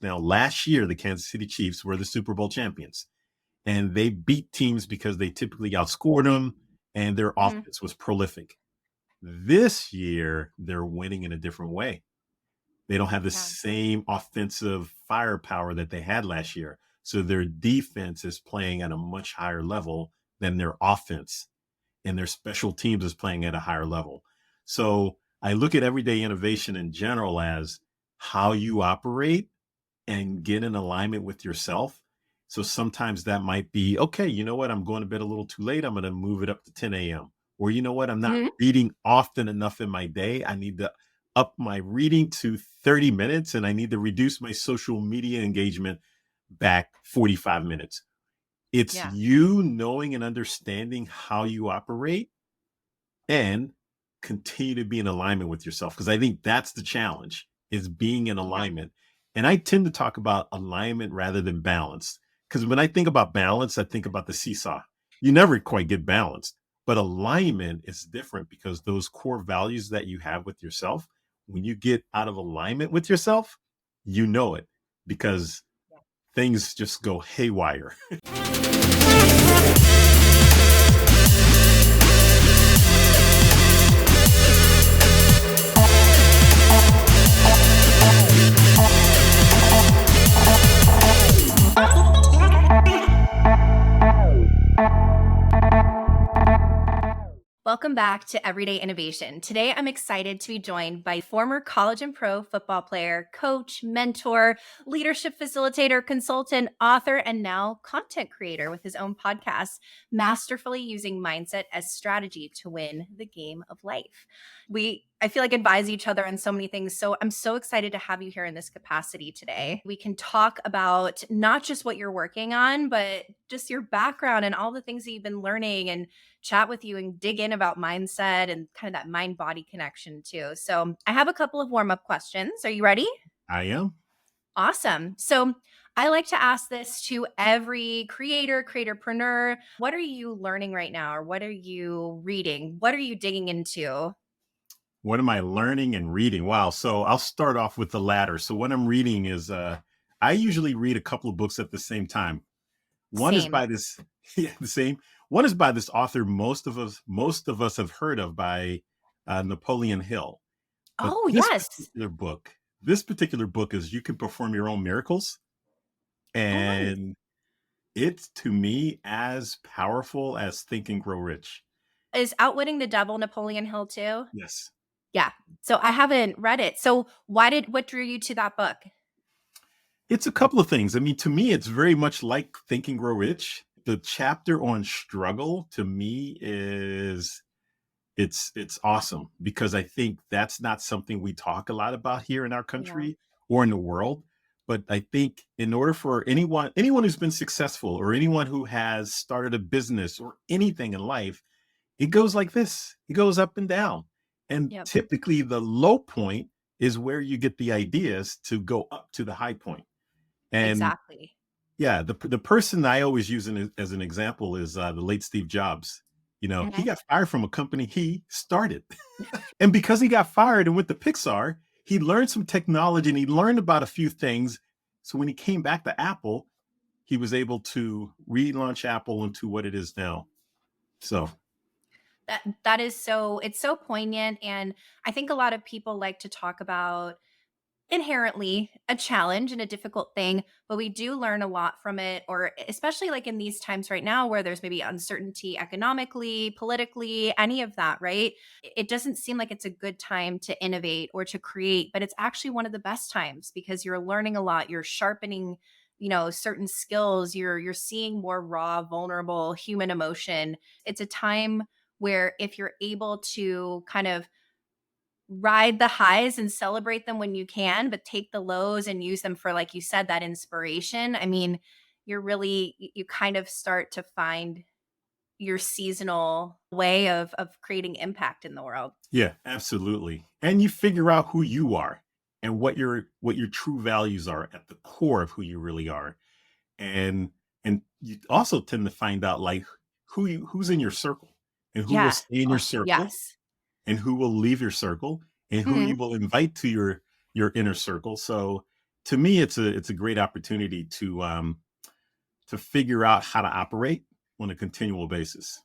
Now, last year, the Kansas City Chiefs were the Super Bowl champions, and they beat teams because they typically outscored them and their offense was prolific. This year, they're winning in a different way. They don't have the same offensive firepower that they had last year. So their defense is playing at a much higher level than their offense, and their special teams is playing at a higher level. So I look at everyday innovation in general as how you operate and get in alignment with yourself. So sometimes that might be, okay, you know what? I'm going to bed a little too late. I'm going to move it up to 10 a.m. Or you know what? I'm not reading often enough in my day. I need to up my reading to 30 minutes and I need to reduce my social media engagement back 45 minutes. It's you knowing and understanding how you operate and continue to be in alignment with yourself. Because I think that's the challenge, is being in alignment. And I tend to talk about alignment rather than balance. Because when I think about balance, I think about the seesaw. You never quite get balanced. But alignment is different because those core values that you have with yourself, when you get out of alignment with yourself, you know it because things just go haywire. Welcome back to Everyday Innovation. Today, I'm excited to be joined by former college and pro football player, coach, mentor, leadership facilitator, consultant, author, and now content creator with his own podcast, masterfully using mindset as strategy to win the game of life. I feel like advise each other on so many things. So I'm so excited to have you here in this capacity today. We can talk about not just what you're working on, but just your background and all the things that you've been learning and chat with you and dig in about mindset and kind of that mind-body connection too. So I have a couple of warm-up questions. Are you ready? I am. Awesome. So I like to ask this to every creatorpreneur. What are you learning right now? Or what are you reading? What are you digging into? What am I learning and reading? Wow. So I'll start off with the latter. So what I'm reading is I usually read a couple of books at the same time. One is by this, the same. One is by this author most of us have heard of, by Napoleon Hill. But this particular book is You Can Perform Your Own Miracles. And it's, to me, as powerful as Think and Grow Rich. Is Outwitting the Devil Napoleon Hill too? Yes. Yeah. So I haven't read it. So what drew you to that book? It's a couple of things. I mean, to me, it's very much like Think and Grow Rich. The chapter on struggle, to me, it's awesome because I think that's not something we talk a lot about here in our country or in the world. But I think in order for anyone who's been successful or anyone who has started a business or anything in life, it goes like this. It goes up and down. And typically the low point is where you get the ideas to go up to the high point. And yeah, the person I always use as an example is the late Steve Jobs. You know, he got fired from a company he started. And because he got fired and went to Pixar, he learned some technology and he learned about a few things. So when he came back to Apple, he was able to relaunch Apple into what it is now. So that is it's so poignant. And I think a lot of people like to talk about inherently a challenge and a difficult thing, but we do learn a lot from it, or especially like in these times right now where there's maybe uncertainty economically, politically, any of that, right? It doesn't seem like it's a good time to innovate or to create, but it's actually one of the best times because you're learning a lot, you're sharpening, certain skills, you're seeing more raw, vulnerable human emotion. It's a time where if you're able to kind of ride the highs and celebrate them when you can, but take the lows and use them for, like you said, that inspiration. I mean, you kind of start to find your seasonal way of creating impact in the world. Yeah, absolutely. And you figure out who you are and what your true values are at the core of who you really are. And you also tend to find out like who's in your circle and who will stay in your circle and who will leave your circle and who you will invite to your inner circle. So To me, it's a great opportunity to figure out how to operate on a continual basis.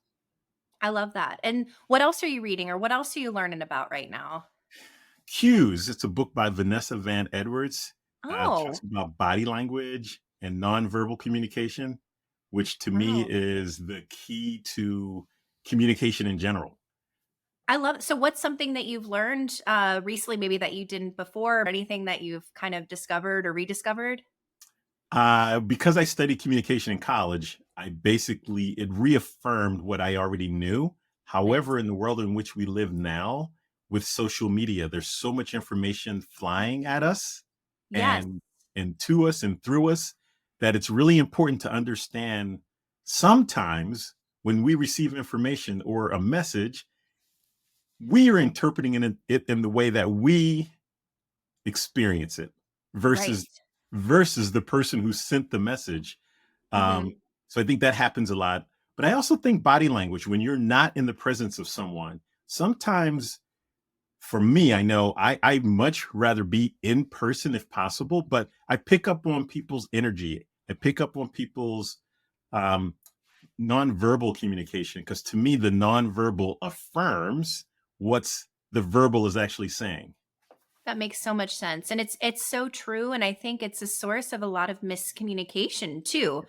I love that. And what else are you reading or what else are you learning about right now? Cues. It's a book by Vanessa Van Edwards. Talks Oh, about body language and nonverbal communication, which to me wow. is the key to communication in general. I love it. So what's something that you've learned recently, maybe that you didn't before, or anything that you've kind of discovered or rediscovered? Because I studied communication in college, I basically it reaffirmed what I already knew. Nice. However, in the world in which we live now, with social media, there's so much information flying at us Yes. and to us and through us that it's really important to understand sometimes when we receive information or a message, we are interpreting it in the way that we experience it Right. versus the person who sent the message. Hmm. So I think that happens a lot. But I also think body language, when you're not in the presence of someone, sometimes for me, I know I much rather be in person if possible, but I pick up on people's energy. I pick up on people's um, nonverbal communication because to me, the nonverbal affirms what's the verbal is actually saying. That makes so much sense. And it's so true. And I think it's a source of a lot of miscommunication too.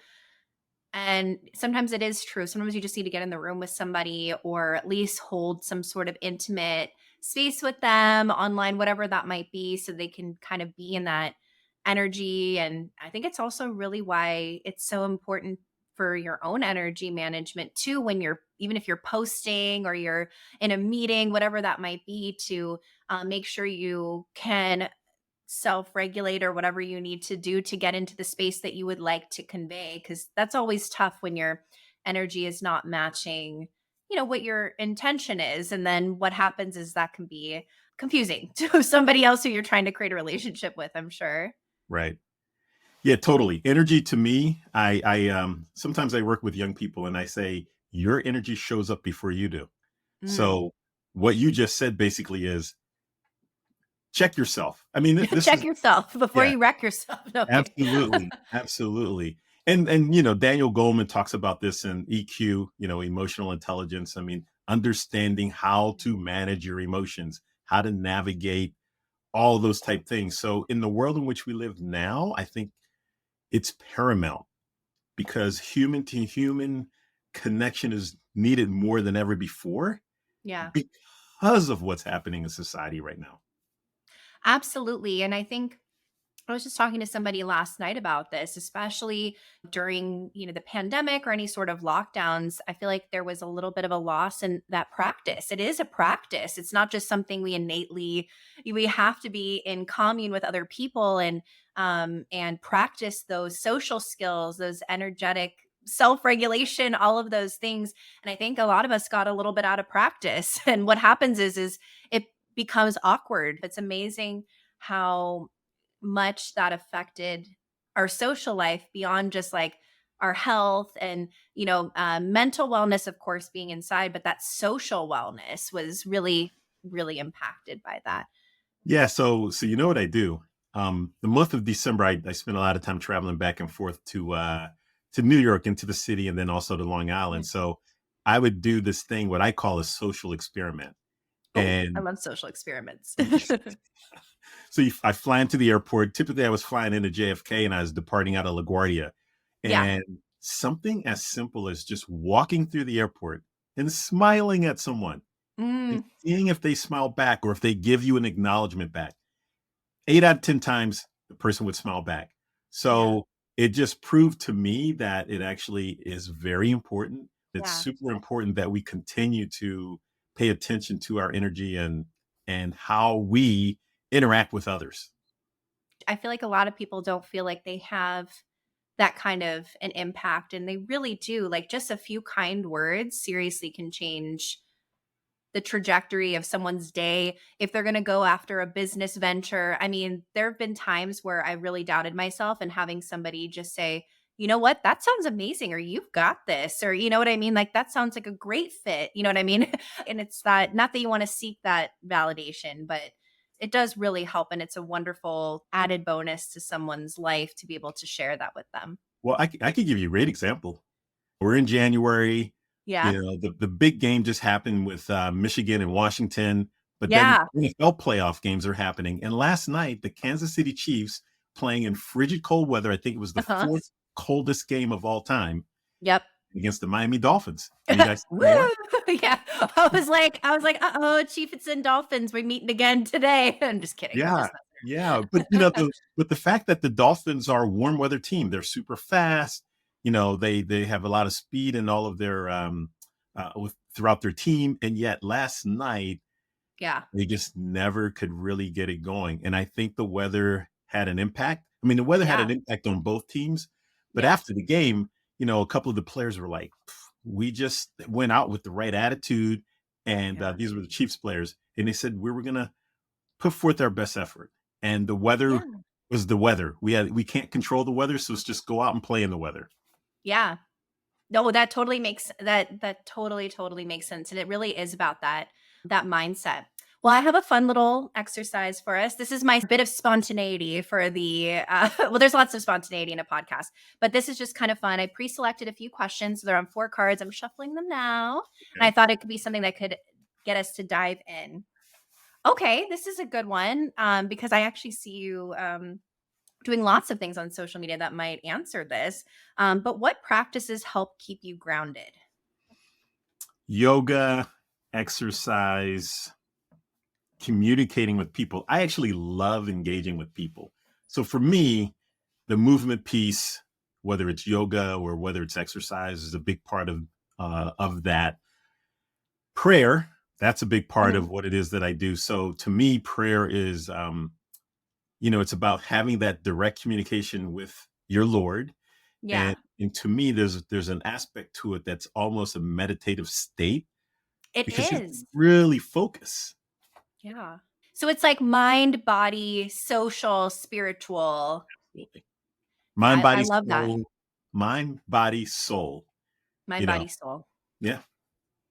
And sometimes it is true. Sometimes you just need to get in the room with somebody or at least hold some sort of intimate space with them online, whatever that might be, so they can kind of be in that energy. And I think it's also really why it's so important for your own energy management too, when you're, even if you're posting or you're in a meeting, whatever that might be, to make sure you can self-regulate or whatever you need to do to get into the space that you would like to convey, because that's always tough when your energy is not matching, what your intention is, and then what happens is that can be confusing to somebody else who you're trying to create a relationship with, I'm sure. Right. Yeah, totally. Energy to me, I sometimes I work with young people and I say your energy shows up before you do. Mm. So what you just said basically is check yourself. I mean, this Check is yourself before yeah, you wreck yourself. No, I'm kidding. absolutely, absolutely. And Daniel Goleman talks about this in EQ, emotional intelligence. I mean, understanding how to manage your emotions, how to navigate all those type things. So in the world in which we live now, I think it's paramount because human to human connection is needed more than ever before Yeah. because of what's happening in society right now. Absolutely. And I think I was just talking to somebody last night about this, especially during, the pandemic or any sort of lockdowns. I feel like there was a little bit of a loss in that practice. It is a practice. It's not just something we have to be in commune with other people and practice those social skills, those energetic self-regulation, all of those things. And I think a lot of us got a little bit out of practice. And what happens is it becomes awkward. It's amazing how much that affected our social life beyond just like our health and mental wellness, of course, being inside, but that social wellness was really, really impacted by that. Yeah, so you know what I do? The month of December, I spend a lot of time traveling back and forth to New York, into the city, and then also to Long Island. Mm. So I would do this thing, what I call a social experiment. Oh, I And love social experiments. I fly into the airport. Typically, I was flying into JFK and I was departing out of LaGuardia. Yeah. And something as simple as just walking through the airport and smiling at someone and Mm, seeing if they smile back or if they give you an acknowledgement back. 8 out of 10 times, the person would smile back. yeah. So it just proved to me that it actually is very important. It's Yeah. super important that we continue to pay attention to our energy and how we interact with others. I feel like a lot of people don't feel like they have that kind of an impact, and they really do. Like just a few kind words seriously can change the trajectory of someone's day if they're going to go after a business venture. I mean, there have been times where I really doubted myself, and having somebody just say, "You know what? That sounds amazing," or "You've got this," or you know what I mean? Like that sounds like a great fit. You know what I mean? And it's that, not that you want to seek that validation, but it does really help, and it's a wonderful added bonus to someone's life to be able to share that with them. Well, I could give you a great example. We're in January. Yeah. The big game just happened with Michigan and Washington, but then Yeah. NFL playoff games are happening. And last night, the Kansas City Chiefs playing in frigid cold weather. I think it was the Uh-huh. fourth coldest game of all time Yep. against the Miami Dolphins. Are you guys Woo! more? Yeah. I was like, "Uh-oh, Chiefs and Dolphins, we're meeting again today." I'm just kidding. I'm Yeah, just messing yeah. But the fact that the Dolphins are a warm weather team, they're super fast. They have a lot of speed in all of their throughout their team, and yet last night Yeah. they just never could really get it going. And I think the weather had an impact. I mean, the weather had Yeah. an impact on both teams, but Yes. after the game, a couple of the players were like, we just went out with the right attitude. And Yeah. these were the Chiefs players. And they said, we were going to put forth our best effort. And the weather Yeah. was the weather. We can't control the weather. So it's just go out and play in the weather. Yeah. No, that totally makes that totally, totally makes sense, and it really is about that mindset. Well, I have a fun little exercise for us. This is my bit of spontaneity for the well, there's lots of spontaneity in a podcast, but this is just kind of fun. I pre-selected a few questions. So they're on 4 cards. I'm shuffling them now, and I Okay. thought it could be something that could get us to dive in. Okay, this is a good one, because I actually see you, doing lots of things on social media that might answer this. But what practices help keep you grounded? Yoga, exercise, communicating with people. I actually love engaging with people. So for me, the movement piece, whether it's yoga or whether it's exercise, is a big part of that. Prayer, that's a big part Mhm. of what it is that I do. So to me, prayer is, it's about having that direct communication with your Lord. Yeah, And to me, there's an aspect to it that's almost a meditative state it because you is. really focus. Yeah. So it's like mind, body, social, spiritual. Absolutely. Yeah, Mind, I body, love that. soul. Mind, body, soul. Mind, You know, body, soul. yeah.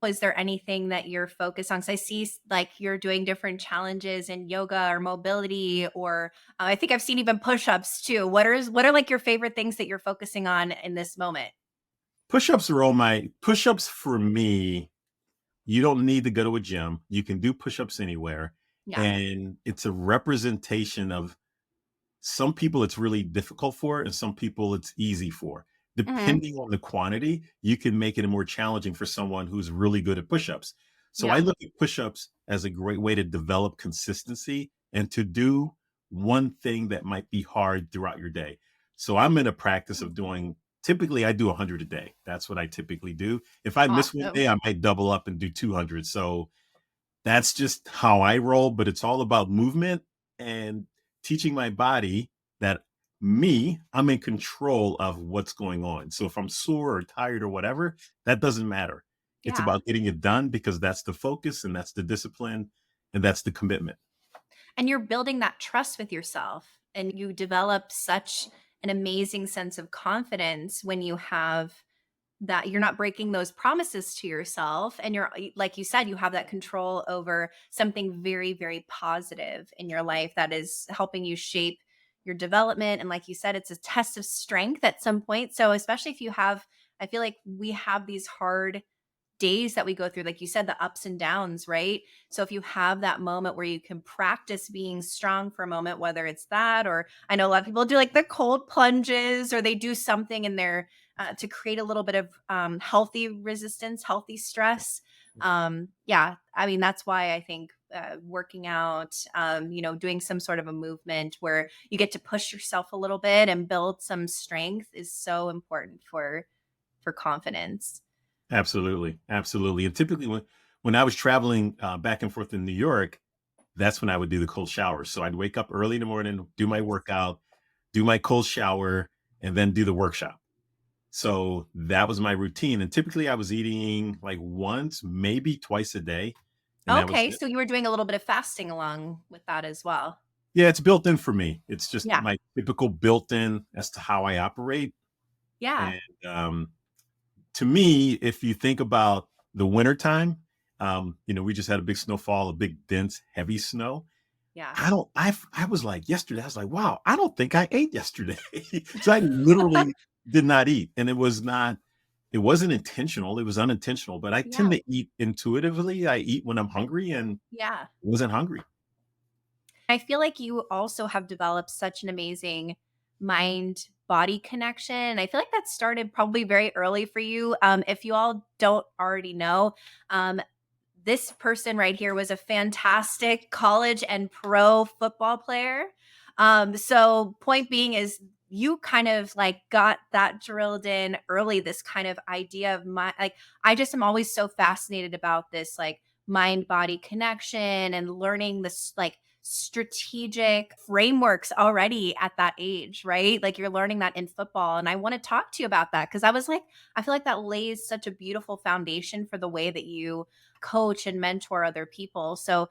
Is there anything that you're focused on? Because I see like you're doing different challenges in yoga or mobility, or I think I've seen even push-ups too. What are like your favorite things that you're focusing on in this moment? Push-ups for me. You don't need to go to a gym. You can do push-ups anywhere. Yeah. And it's a representation of some people it's really difficult for, and some people it's easy for. Hmm. Depending on the quantity, you can make it more challenging for someone who's really good at push-ups. So I Yeah. look at push-ups as a great way to develop consistency and to do one thing that might be hard throughout your day. So I'm in a practice of doing typically I do 100 a day. That's what I typically do. If I miss one Awesome. day, I might double up and do 200. So that's just how I roll, but it's all about movement and teaching my body that I'm in control of what's going on. So if I'm sore or tired or whatever, that doesn't matter. It's Yeah. about getting it done because that's the focus and that's the discipline and that's the commitment. And you're building that trust with yourself, and you develop such an amazing sense of confidence when you have that you're not breaking those promises to yourself, and like you said, you have that control over something very, very positive in your life that is helping you shape your development. And like you said, it's a test of strength at some point. So especially if you have, I feel like we have these hard days that we go through, like you said, the ups and downs, right? So if you have that moment where you can practice being strong for a moment, whether it's that, or I know a lot of people do like the cold plunges, or they do something in their to create a little bit of healthy resistance, healthy stress. Yeah, I mean, that's why I think working out, doing some sort of a movement where you get to push yourself a little bit and build some strength is so important for confidence. Absolutely. Absolutely. And typically when I was traveling back and forth in New York, that's when I would do the cold shower. So I'd wake up early in the morning, do my workout, do my cold shower, and then do the workshop. So that was my routine. And typically I was eating like once, maybe twice a day. And that was Okay, it. so you were doing a little bit of fasting along with that as well. Yeah, it's built in for me. It's just Yeah. my typical built in as to how I operate. Yeah. And to me, if you think about the wintertime, we just had a big snowfall, a big, dense, heavy snow. Yeah. I was like yesterday, I was like, wow, I don't think I ate yesterday. So I literally did not eat. And it wasn't intentional. It was unintentional, but I tend Yeah. to eat intuitively. I eat when I'm hungry and Yeah. wasn't hungry. I feel like you also have developed such an amazing mind body connection. I feel like that started probably very early for you. If you all don't already know, um, this person right here was a fantastic college and pro football player. So point being is you kind of like got that drilled in early, this kind of idea of my like I just am always so fascinated about this like mind body connection and learning this like strategic frameworks already at that age, right? Like you're learning that in football. And I want to talk to you about that because I was like, I feel like that lays such a beautiful foundation for the way that you coach and mentor other people. So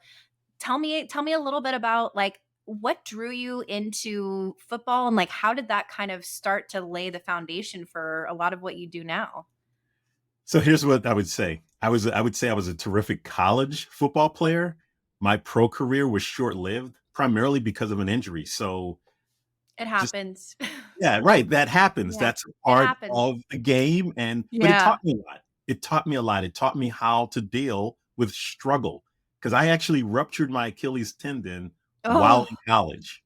tell me a little bit about like what drew you into football and like how did that kind of start to lay the foundation for a lot of what you do now? So here's what I would say. I would say I was a terrific college football player. My pro career was short-lived, primarily because of an injury. So It just happens. yeah, right. That happens. Yeah. That's a It part happens. of the game. But it Yeah. taught me a lot. It taught me a lot. It taught me how to deal with struggle because I actually ruptured my Achilles tendon while Oh, in college.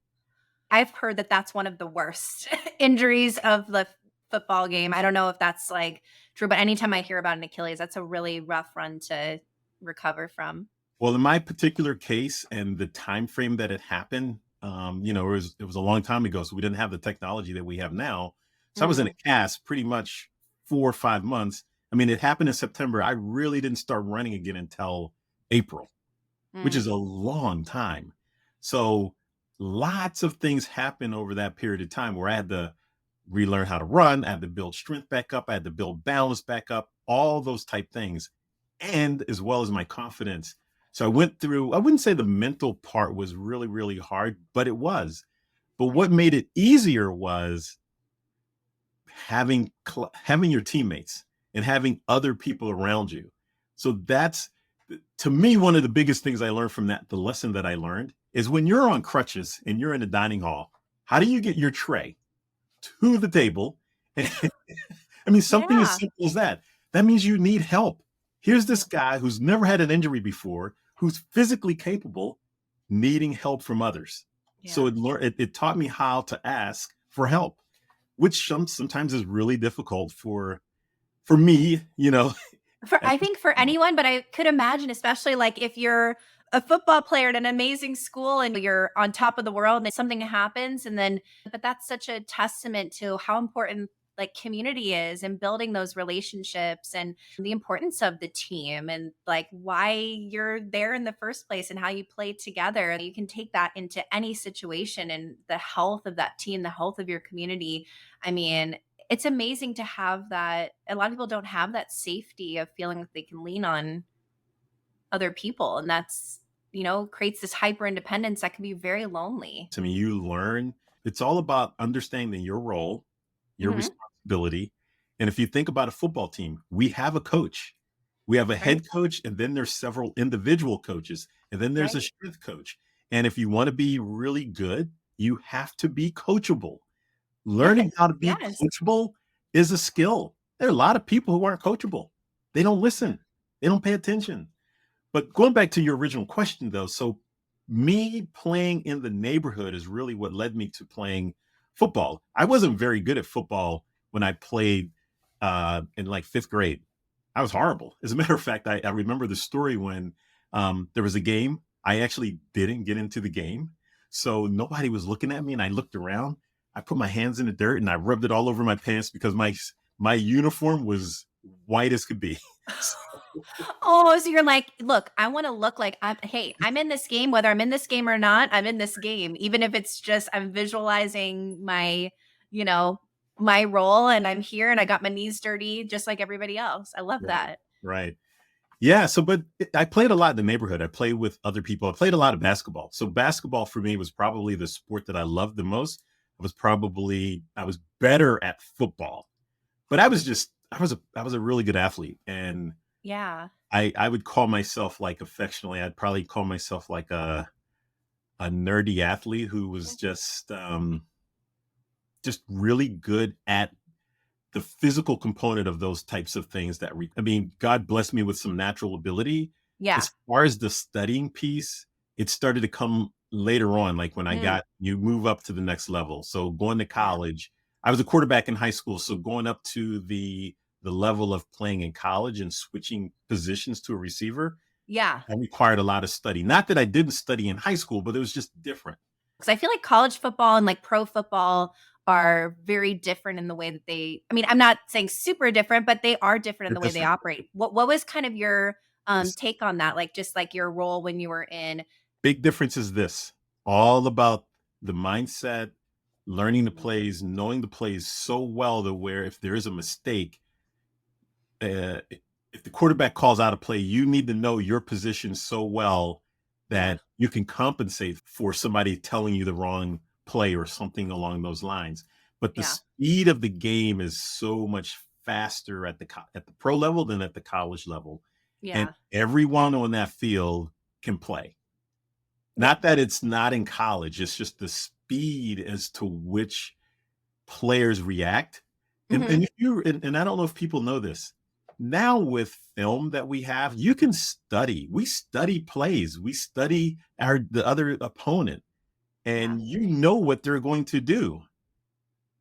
I've heard that that's one of the worst injuries of the football game. I don't know if that's like true, but anytime I hear about an Achilles, that's a really rough run to recover from. Well, in my particular case and the time frame that it happened, it was a long time ago, so we didn't have the technology that we have now. So I was in a Mm, cast pretty much 4 or 5 months. I mean, it happened in September. I really didn't start running again until April, which is mm, a long time. So lots of things happened over that period of time where I had to relearn how to run, I had to build strength back up, I had to build balance back up, all those type things, and as well as my confidence. So I went through, I wouldn't say the mental part was really, really hard, but it was. But what made it easier was having your teammates and having other people around you. So that's to me one of the biggest things I learned from that. The lesson that I learned is when you're on crutches and you're in a dining hall, how do you get your tray to the table? I mean, something as yeah. simple as that. That means you need help. Here's Yeah. this guy who's never had an injury before, who's physically capable, needing help from others. So Yeah. it taught me how to ask for help, which sometimes is really difficult for me, For at I this think for point. anyone, but I could imagine, especially like if you're a football player at an amazing school and you're on top of the world and something happens and then but that's such a testament to how important like community is and building those relationships and the importance of the team and like why you're there in the first place and how you play together. You can take that into any situation and the health of that team, the health of your community. I mean, it's amazing to have that. A lot of people don't have that safety of feeling like they can lean on other people, and that's, creates this hyper independence that can be very lonely. I mean, you learn. It's all about understanding your role, your Mhm. responsibility. And if you think about a football team, we have a coach. We have a Right, head coach, and then there's several individual coaches, and then there's a right. strength coach. And if you want to be really good, you have to be coachable. Learning Yes, how to be yes. coachable is a skill. There are a lot of people who aren't coachable. They don't Yeah. listen. They don't pay attention. But going back to your original question, though, so me playing in the neighborhood is really what led me to playing football. I wasn't very good at football when I played in like fifth grade. I was horrible. As a matter of fact, I remember the story when there was a game. I actually didn't get into the game. So nobody was looking at me, and I looked around. I put my hands in the dirt and I rubbed it all over my pants because my uniform was white as could be. Oh, so you're like, "Look, I wanna look like I'm in this game, whether I'm in this game or not, I'm in this game." Even if it's just I'm visualizing you know, my role and I'm here and I got my knees dirty just like everybody else. I love Right. that. Right. Yeah, so I played a lot in the neighborhood. I played with other people. I played a lot of basketball. So basketball for me was probably the sport that I loved the most. I was better at football. But I was a really good athlete, and Yeah. I would call myself like affectionately, I'd probably call myself like a nerdy athlete who was just really good at the physical component of those types of things I mean, God blessed me with some natural ability. Yeah. As far as the studying piece, it started to come later on, like when Mm, you move up to the next level. So going to yeah. college, I was a quarterback in high school. So going up to the level of playing in college and switching positions to a receiver, Yeah. that required a lot of study. Not that I didn't study in high school, but it was just different. Because I feel like college football and like pro football are very different in the way that they, I mean, I'm not saying super different, but they are different in They're the way they different. operate. What was kind of your This take on that? Like just like your role when you were in. big difference is this, all about the mindset, learning the Mhm. plays, knowing the plays so well that where if there is a mistake, uh, if the quarterback calls out a play, you need to know your position so well Yeah. that you can compensate for somebody telling you the wrong play or something along those lines. But the Yeah. speed of the game is so much faster at at the pro level than at the college level, and Yeah. everyone on that field can play. Yeah. Not that it's not in college, it's just the speed as to which players react. Hmm. And if you and I don't know if people know this. Now with film that we have, you can study. We study plays. We study the other opponent, Yeah. and you know what they're going to do.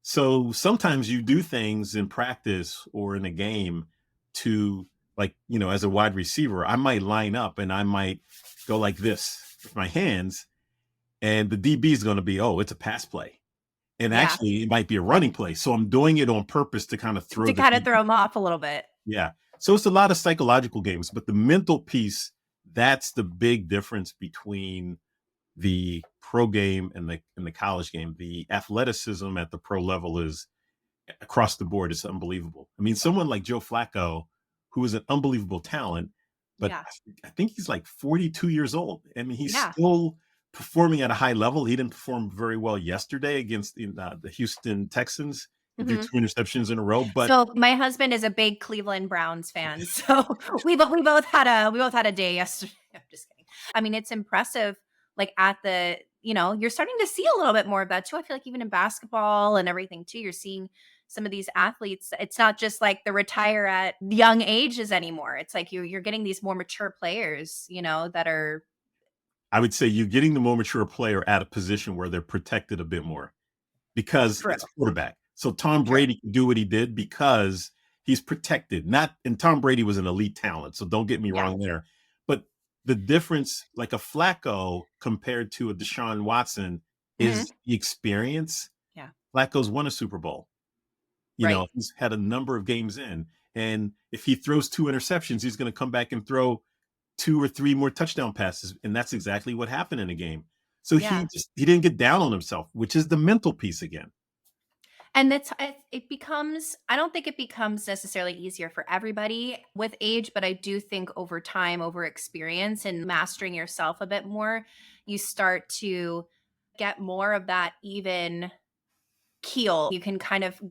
So sometimes you do things in practice or in a game to, like, as a wide receiver, I might line up and I might go like this with my hands, and the DB is going to be, oh, it's a pass play. And Yeah. actually, it might be a running play. So I'm doing it on purpose to kind of throw To the kind of throw DB. them off a little bit. Yeah. So it's a lot of psychological games, but the mental piece, that's the big difference between the pro game and the college game. The athleticism at the pro level is across the board. It's unbelievable. I mean, someone like Joe Flacco, who is an unbelievable talent, but Yeah. I think he's like 42 years old. I mean, he's Yeah. still performing at a high level. He didn't perform very well yesterday against the Houston Texans. He threw Hmm. two interceptions in a row, but So my husband is a big Cleveland Browns fan. So we both had a day yesterday. I'm just kidding. I mean, it's impressive. Like at the, you're starting to see a little bit more of that too. I feel like even in basketball and everything too, you're seeing some of these athletes. It's not just like the retire at young ages anymore. It's like you're getting these more mature players, that are. I would say you're getting the more mature player at a position where they're protected a bit more, because True. it's quarterback. So Tom True. Brady can do what he did because he's protected. Not and Tom Brady was an elite talent, so don't get me Yeah. wrong there. But the difference, like a Flacco compared to a Deshaun Watson, Hmm. is the experience. Yeah. Flacco's won a Super Bowl. Right. He's had a number of games in. And if he throws two interceptions, he's going to come back and throw two or three more touchdown passes. And that's exactly what happened in a game. So Yeah. he didn't get down on himself, which is the mental piece again. And it becomes, I don't think it becomes necessarily easier for everybody with age, but I do think over time, over experience and mastering yourself a bit more, you start to get more of that even keel. You can kind of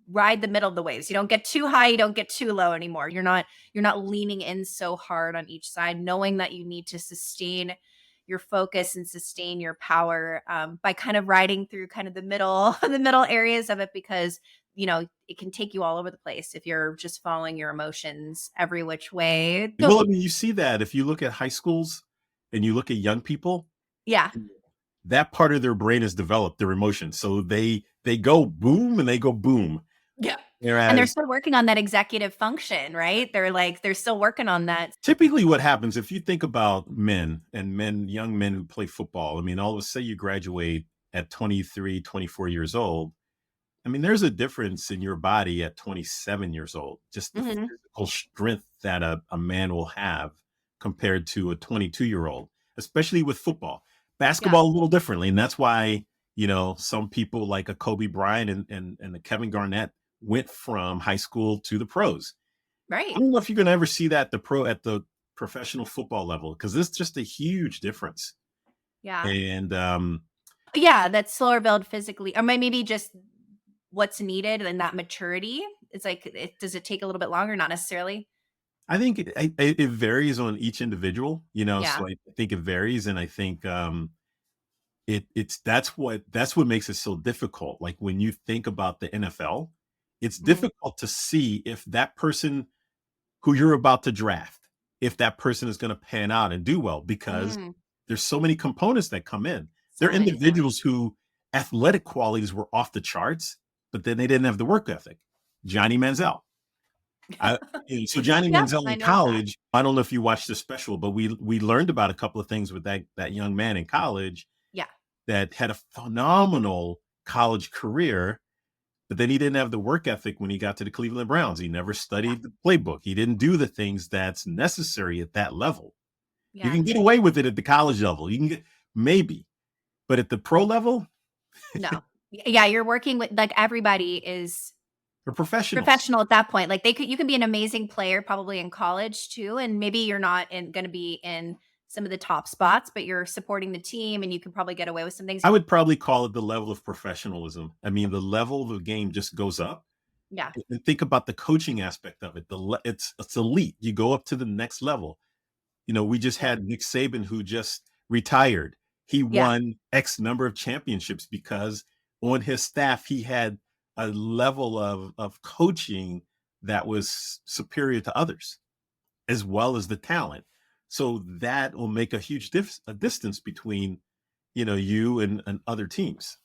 ride the middle of the waves. You don't get too high, you don't get too low anymore. You're not leaning in so hard on each side, knowing that you need to sustain your focus and sustain your power by kind of riding through kind of the middle the middle areas of it, because it can take you all over the place if you're just following your emotions every which way. Well, I mean, you see that if you look at high schools and you look at young people, Yeah. that part of their brain is developed, their emotions. So they go boom and they go boom. Yeah. And they're Whereas still working on that executive function, right? They're still working on that. typically what happens, if you think about young men who play football, I mean, all of a sudden you graduate at 23, 24 years old. I mean, there's a difference in your body at 27 years old, just the Mhm. physical strength that a man will have compared to a 22-year-old, especially with football. Yeah. Basketball, a little differently. And that's why, some people like a Kobe Bryant and a Kevin Garnett went from high school to the pros. I Right. don't know if you're going to ever see that at the professional football level, because it's just a huge difference. Yeah. And Yeah, that slower build physically, or maybe just what's needed and that maturity. It's like, does it take a little bit longer? Not necessarily. I think it varies on each individual, Yeah. so I think it varies, and I think, it's that's what makes it so difficult. Like, when you think about the NFL, it's Mhm. difficult to see if that person who you're about to draft, if that person is gonna pan out and do well, because Mm. there's so many components that come in. There are So many, yeah. individuals who athletic qualities were off the charts, but then they didn't have the work ethic. Johnny Manziel. I so Johnny Yep, Manziel I in know of that. college, I don't know if you watched the special, but we learned about a couple of things with that young man in college Yeah. that had a phenomenal college career, but then he didn't have the work ethic when he got to the Cleveland Browns. He never Yeah. studied the playbook. He didn't do the things that's necessary at that level. You Yeah. can get away with it at the college level. You can get maybe, but at the pro level, No. Yeah, you're working with like, everybody is they're professionals. professional at that point. Like, they could you can be an amazing player probably in college too, and maybe you're not gonna be in some of the top spots, but you're supporting the team and you can probably get away with some things. I would probably call it the level of professionalism. I mean, the level of the game just goes up. Yeah. And think about the coaching aspect of it. It's elite. You go up to the next level. We just Yeah. had Nick Saban who just retired. He Yeah. won X number of championships because on his staff he had a level of coaching that was superior to others, as well as the talent. So that will make a huge a distance between you and other teams.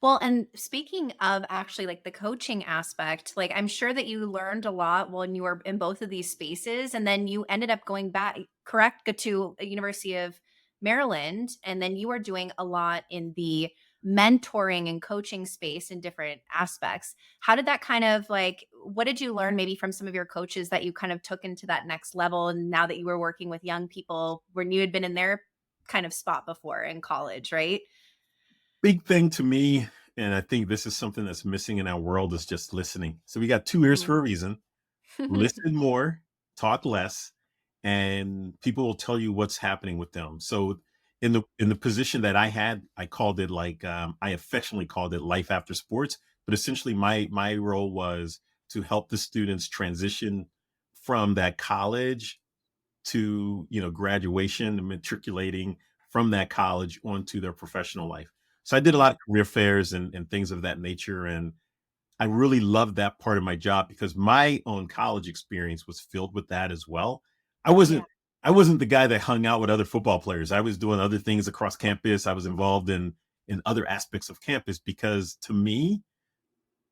Well, and speaking of actually like the coaching aspect, like I'm sure that you learned a lot when you were in both of these spaces, and then you ended up going back, correct, go to a University of Maryland, and then you are doing a lot in the mentoring and coaching space in different aspects. How did that kind of like, what did you learn maybe from some of your coaches that you kind of took into that next level? And now that you were working with young people when you had been in their kind of spot before in college, right? Big thing to me, and I think this is something that's missing in our world, is just listening. So we got two ears Mhm. for a reason. Listen more, talk less, and people will tell you what's happening with them. So in the position that I had, I called it like, I affectionately called it life after sports. But essentially, my role was to help the students transition from that college to graduation and matriculating from that college onto their professional life. So I did a lot Yeah. of career fairs and things of that nature, and I really loved that part of my job because my own college experience was filled with that as well. I Yeah. wasn't I wasn't the guy that hung out with other football players. I was doing other things across campus. I was involved in other aspects of campus because to me,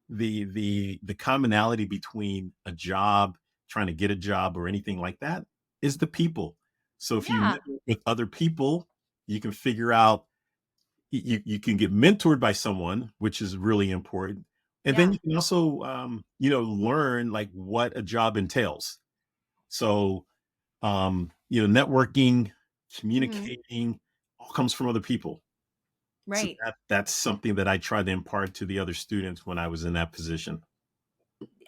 the commonality between a job, trying to get a job or anything like that is the people. So if you Yeah. network with other people, you can figure out you can get mentored by someone, which is really important. And then Yeah. you can also learn like what a job entails. So networking, Mhm. communicating all comes from other people. So Right. that's something that I tried to impart to the other students when I was in that position.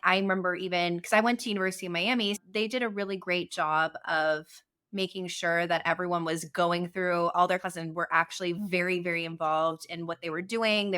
I remember even because I went to University of Miami, they did a really great job of making sure that everyone was going through all their classes and were actually very, very involved in what they were doing.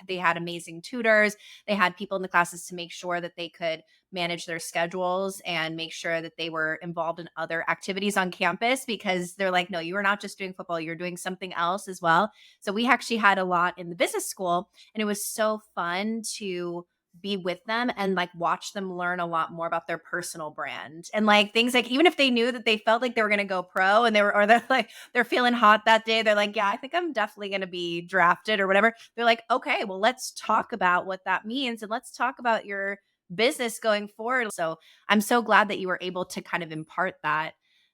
They had amazing tutors. They had people in the classes to make sure that they could manage their schedules and make sure that they were involved in other activities on campus because they're like, no, you are not just doing football, you're doing something else as well. So we actually had a lot in the business school, and it was so fun to be with them and like watch them learn a lot more about their personal brand and like things like even if they knew that they felt like they were going to go pro and they're like they're feeling hot that day, they're like, yeah, I think I'm definitely going to be drafted or whatever. They're like, okay, well, let's talk about what that means and let's talk about your business going forward. So I'm so glad that you were able to kind of impart that,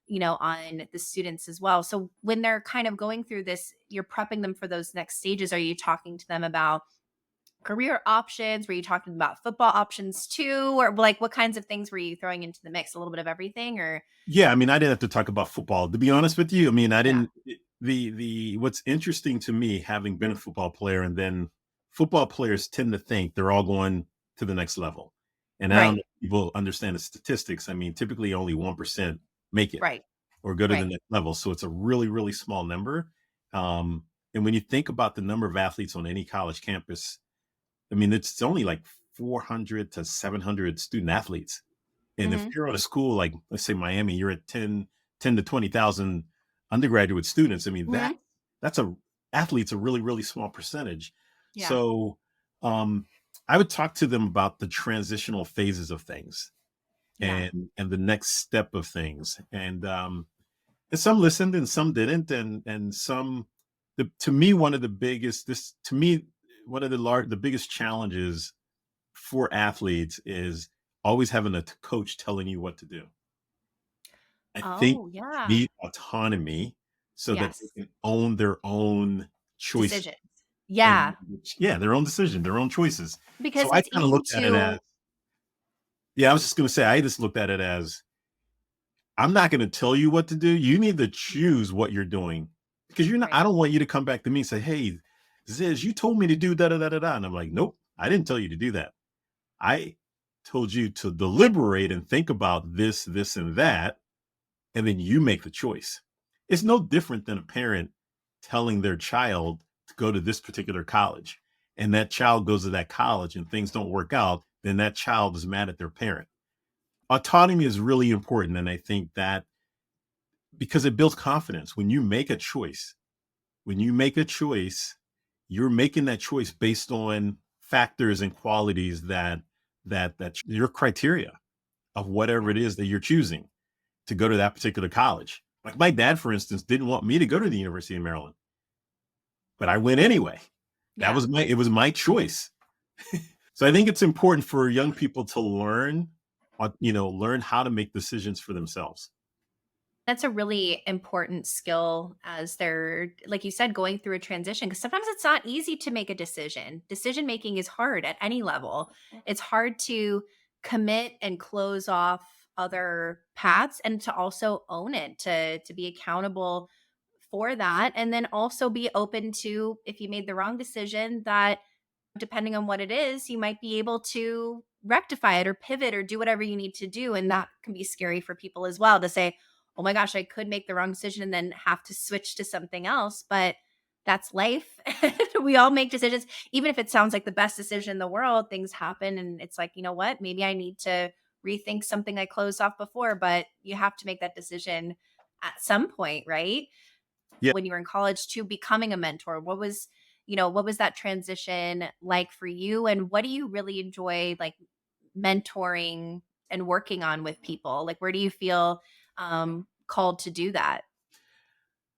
on the students as well. So when they're kind of going through this, you're prepping them for those next stages. Are you talking to them about career options? Were you talking about football options too? Or like what kinds of things were you throwing into the mix? A little bit of everything or Yeah, I mean, I didn't have to talk about football. To be honest with you, I mean, I yeah. didn't the what's interesting to me, having been a football player, and then football players tend to think they're all going to the next level. And I don't know Right. if people understand the statistics. I mean, typically only 1% make it Right. or go to the Right. next level. So it's a really, really small number. And when you think about the number of athletes on any college campus, I mean, it's only like 400 to 700 student athletes. And if Mhm. you're at a school like, let's say Miami, you're at 10 to 20,000 undergraduate students. I mean, Mhm. that's a athletes a really, really small percentage. Yeah. So um, I would talk to them about the transitional phases of things Yeah. and the next step of things. And some listened and some didn't. And some to me, one of the biggest this to me, one of the biggest challenges for athletes is always having a coach telling you what to do. I think Oh, yeah. the autonomy so that they Yes. can own their own choices Decisions. and Yeah, yeah, their own decision, their own choices. So because I it's kind of easy looked at it as to yeah, I was just going to say I just looked at it as I'm not going to tell you what to do. You need to choose what you're doing because you're not. right. I don't want you to come back to me and say, "Hey, Ziz, you told me to do da da da da da," and I'm like, "Nope, I didn't tell you to do that. I told you to deliberate and think about this, this, and that, and then you make the choice." It's no different than a parent telling their child to go to this particular college, and that child goes to that college and things don't work out. Then that child is mad at their parent. Autonomy is really important, and I think that because it builds confidence when you make a choice. When you make a choice, you're making that choice based on factors and qualities that your criteria of whatever Yeah. it is that you're choosing to go to that particular college. Like my dad, for instance, didn't want me to go to the University of Maryland, but I went anyway. Yeah. It was my choice. So I think it's important for young people to learn, learn how to make decisions for themselves. That's a really important skill as they're, like you said, going through a transition because sometimes it's not easy to make a decision. Decision making is hard at any level. It's hard to commit and close off other paths and to also own it, to be accountable for that. And then also be open to if you made the wrong decision, that depending on what it is, you might be able to rectify it or pivot or do whatever you need to do. And that can be scary for people as well to say, oh my gosh, I could make the wrong decision and then have to switch to something else. But that's life. We all make decisions. Even if it sounds like the best decision in the world, things happen. And it's like, you know what? Maybe I need to rethink something I closed off before, but you have to make that decision at some point, right? Yeah. When you were in college to becoming a mentor, what was that transition like for you, and what do you really enjoy, like, mentoring and working on with people? Like, where do you feel called to do that?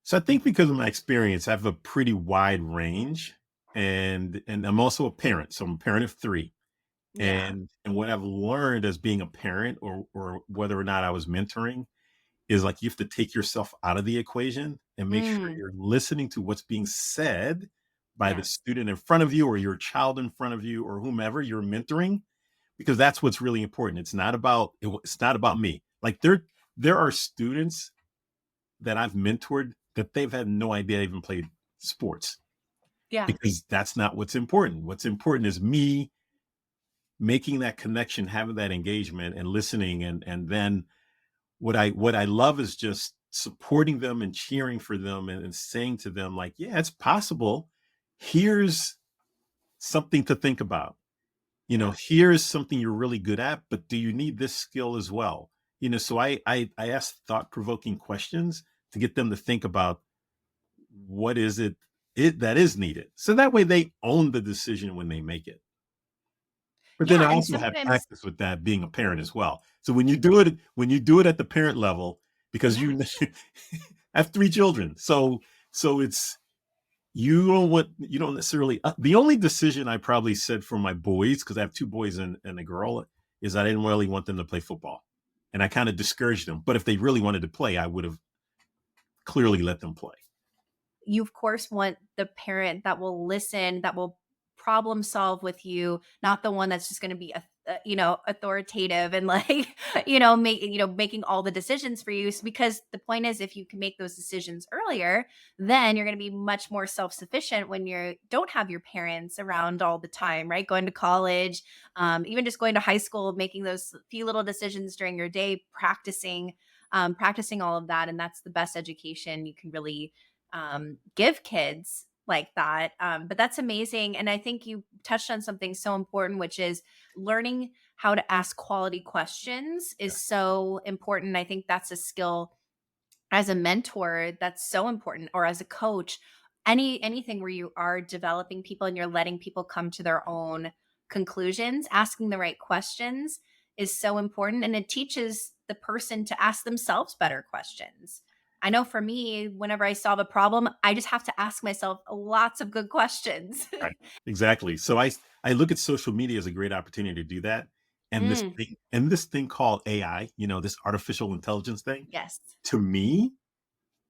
So I think because of my experience, I have a pretty wide range, and I'm also a parent. So I'm a parent of three, Yeah. and what I've learned as being a parent, or whether or not I was mentoring, is like you have to take yourself out of the equation and make sure Mm, you're listening to what's being said by the yes. student in front of you, or your child in front of you, or whomever you're mentoring, because that's what's really important. It's not about me. Like there are students that I've mentored that they've had no idea I even played sports Yeah. because that's not what's important. What's important is me making that connection, having that engagement and listening. And then what I love is just supporting them and cheering for them and saying to them, like, yeah, it's possible. Here's something to think about. Yeah. Here's something you're really good at, but do you need this skill as well? So I ask thought-provoking questions to get them to think about what is it that is needed. So that way they own the decision when they make it. But then Yeah, I and also have sometimes practice with that being a parent as well. So when you do it at the parent level, because yeah. I have three children. So it's you don't necessarily the only decision I probably said for my boys, because I have two boys and a girl, is I didn't really want them to play football. And I kind of discouraged them. But if they really wanted to play, I would have clearly let them play. You of course want the parent that will listen, that will problem solve with you, not the one that's just going to be authoritative and like making all the decisions for you. Because the point is, if you can make those decisions earlier, then you're going to be much more self-sufficient when you don't have your parents around all the time, right? Going to college, even just going to high school, making those few little decisions during your day, practicing all of that. And that's the best education you can really give kids like that. But that's amazing. And I think you touched on something so important, which is learning how to ask quality questions is so important. I think that's a skill as a mentor that's so important, or as a coach, anything where you are developing people and you're letting people come to their own conclusions, asking the right questions is so important, and it teaches the person to ask themselves better questions. I know for me, whenever I solve a problem, I just have to ask myself lots of good questions. Right. Exactly. So I look at social media as a great opportunity to do that. Mm, And this thing called AI, this artificial intelligence thing, yes. to me,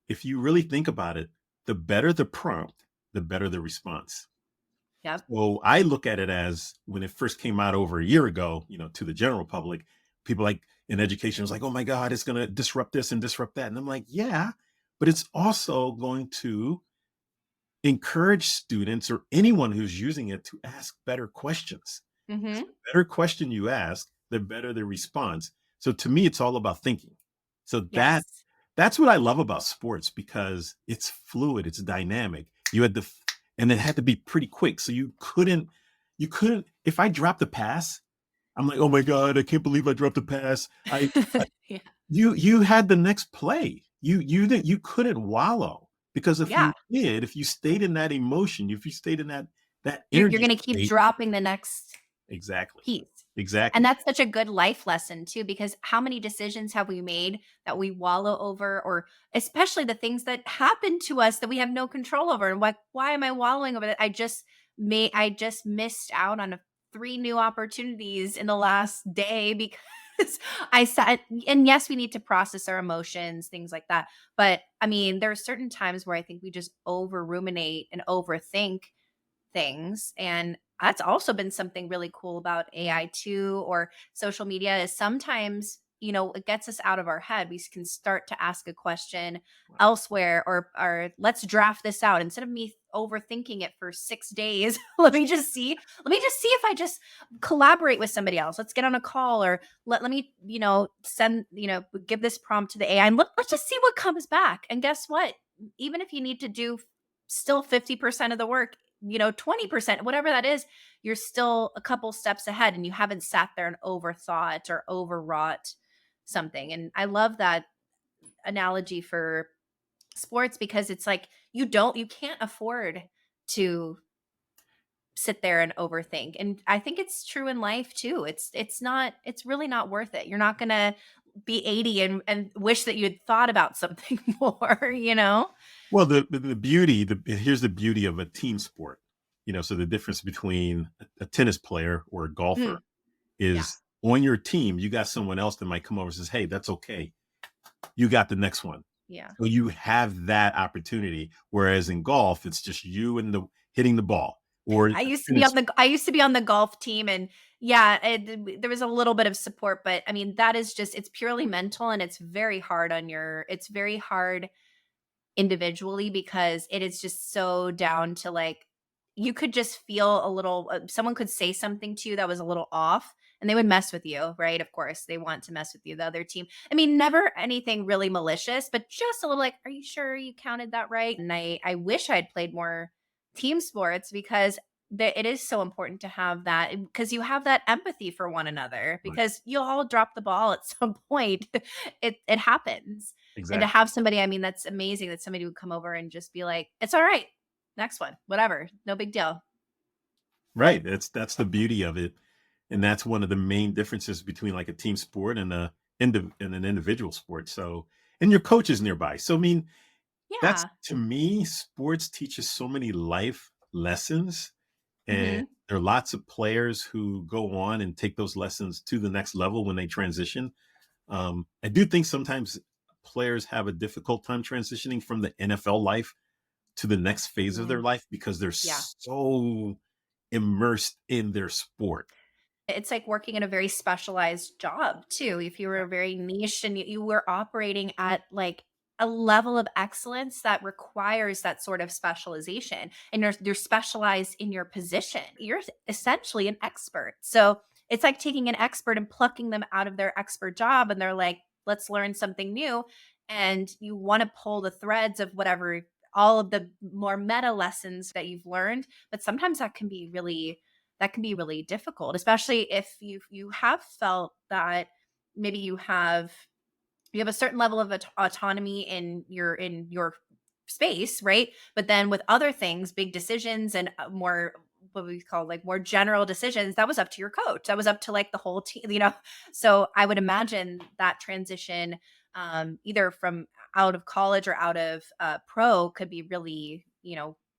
if you really think about it, the better the prompt, the better the response. Yep. So I look at it as when it first came out over a year ago, to the general public, people like in education was like, oh my God, it's going to disrupt this and disrupt that. And I'm like, yeah, but it's also going to encourage students or anyone who's using it to ask better questions. Hmm. The better question you ask, the better the response. So to me, it's all about thinking. So Yes. that's what I love about sports because it's fluid, it's dynamic. And it had to be pretty quick. So you couldn't, if I dropped the pass, I'm like, oh my God, I can't believe I dropped the pass. Yeah. You had the next play. You couldn't wallow because Yeah. if you stayed in that emotion, if you stayed in that You're energy going to keep state, dropping the next exactly, piece. And exactly, that's such a good life lesson too, because how many decisions have we made that we wallow over, or especially the things that happen to us that we have no control over? And like, why am I wallowing over it? I just missed out on three new opportunities in the last day because I sat. And yes, we need to process our emotions, things like that. But I mean, there are certain times where I think we just over ruminate and overthink things. And that's also been something really cool about AI too, or social media, is sometimes, it gets us out of our head. We can start to ask a question elsewhere, or let's draft this out instead of me overthinking it for 6 days. Let me just see if I just collaborate with somebody else. Let's get on a call, or let me, send, give this prompt to the AI, and let's just see what comes back. And guess what? Even if you need to do still 50% of the work, 20%, whatever that is, you're still a couple steps ahead, and you haven't sat there and overthought or overwrought something. And I love that analogy for sports, because it's like you can't afford to sit there and overthink. And I think it's true in life too. It's really not worth it. You're not going to be 80 and wish that you had thought about something more. Well, the beauty, here's the beauty of a team sport. So the difference between a tennis player or a golfer Mhm. Yeah. is on your team, you got someone else that might come over and says, hey, that's okay. You got the next one. Yeah. So you have that opportunity. Whereas in golf, it's just you and the hitting the ball or a tennis. I used to be on the golf team, and yeah, there was a little bit of support, but I mean, that is just, it's purely mental, and it's very hard individually, because it is just so down to, like, you could just feel a little, someone could say something to you that was a little off, and they would mess with you, right? Of course, they want to mess with you, the other team. I mean, never anything really malicious, but just a little like, "Are you sure you counted that right?" And I wish I'd played more team sports, because it is so important to have that, because you have that empathy for one another, Right. because you'll all drop the ball at some point. It happens. And to Exactly. have somebody, I mean, that's amazing that somebody would come over and just be like, "It's all right. Next one. Whatever. No big deal." Right. That's the beauty of it. And that's one of the main differences between like a team sport and and an individual sport. So and your coach is nearby. So I mean, that's Yeah. to me, sports teaches so many life lessons. And Mhm. there are lots of players who go on and take those lessons to the next level when they transition. I do think sometimes players have a difficult time transitioning from the NFL life to the next phase of their Mhm. life because they're Yeah. so immersed in their sport. It's like working in a very specialized job too. If you were very niche, and you were operating at like a level of excellence that requires that sort of specialization, and you're specialized in your position, you're essentially an expert. So it's like taking an expert and plucking them out of their expert job, and they're like, let's learn something new. And you want to pull the threads of all of the more meta lessons that you've learned, but sometimes that can be really that can be really difficult, especially if you have felt that maybe you have a certain level of autonomy in your space, right? But then with other things, big decisions and more what we call like more general decisions, that was up to your coach. That was up to like the whole team, you know. So I would imagine that transition, either from out of college or out of pro, could be really,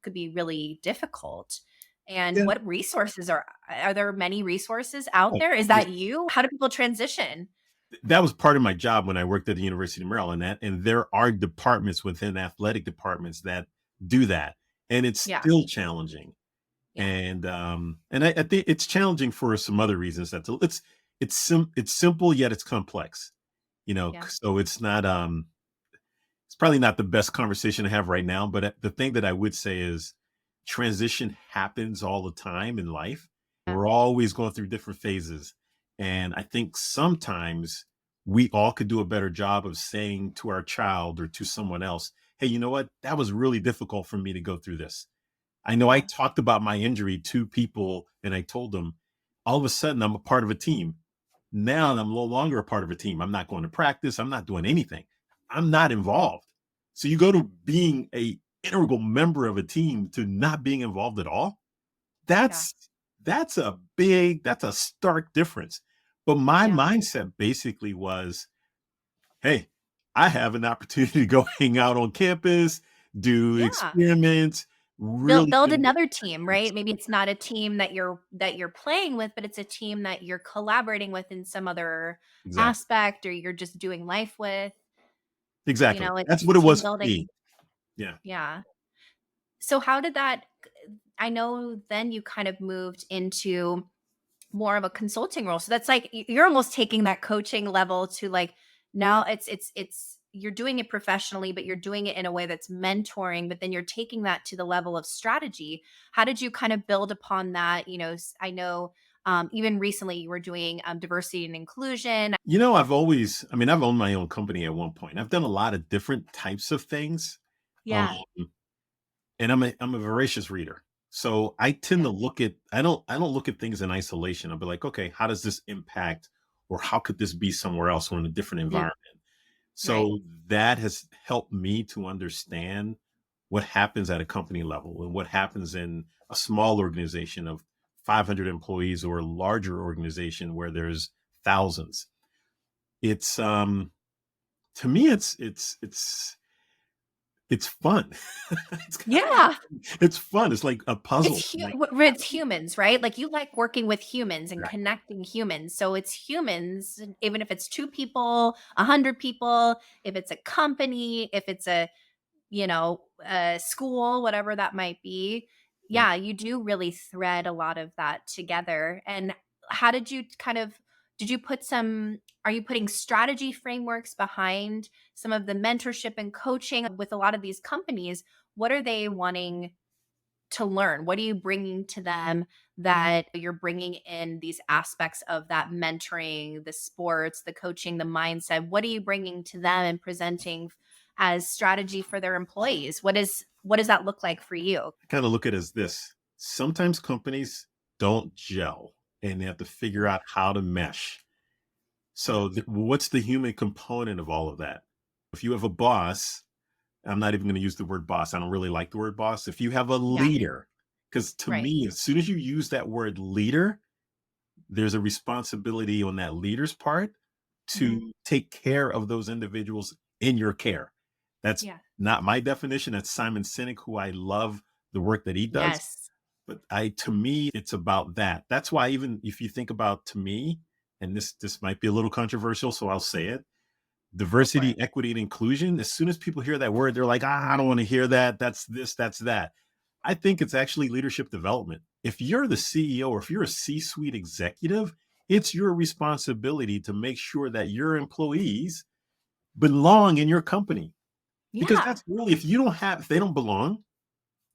could be really difficult. And Yeah. what resources are there? Many resources out Oh, there? Is yes. that you? How do people transition? That was part of my job when I worked at the University of Maryland. And there are departments within athletic departments that do that, and it's Yeah, still challenging. yeah, And I think it's challenging for some other reasons. It's simple yet it's complex. yeah, So it's probably not the best conversation to have right now. But the thing that I would say is transition happens all the time in life. yeah, We're always going through different phases. And I think sometimes we all could do a better job of saying to our child or to someone else, hey, you know what? That was really difficult for me to go through this. I know I yeah, talked about my injury to people and I told them all of a sudden I'm a part of a team. Now I'm no longer a part of a team. I'm not going to practice. I'm not doing anything. I'm not involved. So you go to being a integral member of a team to not being involved at all. yeah, That's that's a stark difference. But my yeah, mindset basically was, hey, I have an opportunity to go hang out on campus, do yeah. experiments, Build really build get another team, right? experience. Maybe it's not a team that you're playing with, but it's a team that you're collaborating with in some other Exactly. aspect, or you're just doing life with. Exactly. That's It's what it team was for me. building. Yeah. Yeah. So how did that I know then you kind of moved into more of a consulting role. So that's like you're almost taking that coaching level to like now it's you're doing it professionally, but you're doing it in a way that's mentoring, but then you're taking that to the level of strategy. How did you kind of build upon that? I know even recently you were doing diversity and inclusion. I've owned my own company at one point. I've done a lot of different types of things. Um, Yeah. and I'm a voracious reader. So I tend Yeah. to I don't look at things in isolation. I'll be like, okay, how does this impact or how could this be somewhere else or in a different Mm, environment? right. So that has helped me to understand what happens at a company level and what happens in a small organization of 500 employees or a larger organization where there's thousands. It's To me it's fun. It's kind of Yeah. it's fun. It's like a puzzle. Like It's humans, right? Like you like working with humans and right, connecting humans. So it's humans, even if it's two people, 100 people, if it's a company, if it's a school, whatever that might be. yeah. Yeah, you do really thread a lot of that together. And how did you kind of did you put some are you putting strategy frameworks behind some of the mentorship and coaching with a lot of these companies? What are they wanting to learn? What are you bringing to them that you're bringing in these aspects of that mentoring, the sports, the coaching, the mindset? What are you bringing to them and presenting as strategy for their employees? What does that look like for you? I kind of look at it as this. Sometimes companies don't gel and they have to figure out how to mesh. Yeah. So what's the human component of all of that? If you have a boss, I'm not even going to use the word boss. I don't really like the word boss. If you have a Yeah. leader, because to Right. me, as soon as you use that word leader, there's a responsibility on that leader's part Mhm. to take care of those individuals in your care. That's Yeah. not my definition. That's Simon Sinek, who I love the work that he does. Yes. But to me, it's about that. That's why even if you think about to me, and this might be a little controversial, so I'll say it. Go for it. Diversity, equity, and inclusion. As soon as people hear that word, they're like, I don't want to hear that. That's this, that's that. I think it's actually leadership development. If you're the CEO or if you're a C suite executive, it's your responsibility to make sure that your employees belong in your company. Because Yeah. that's really, if they don't belong,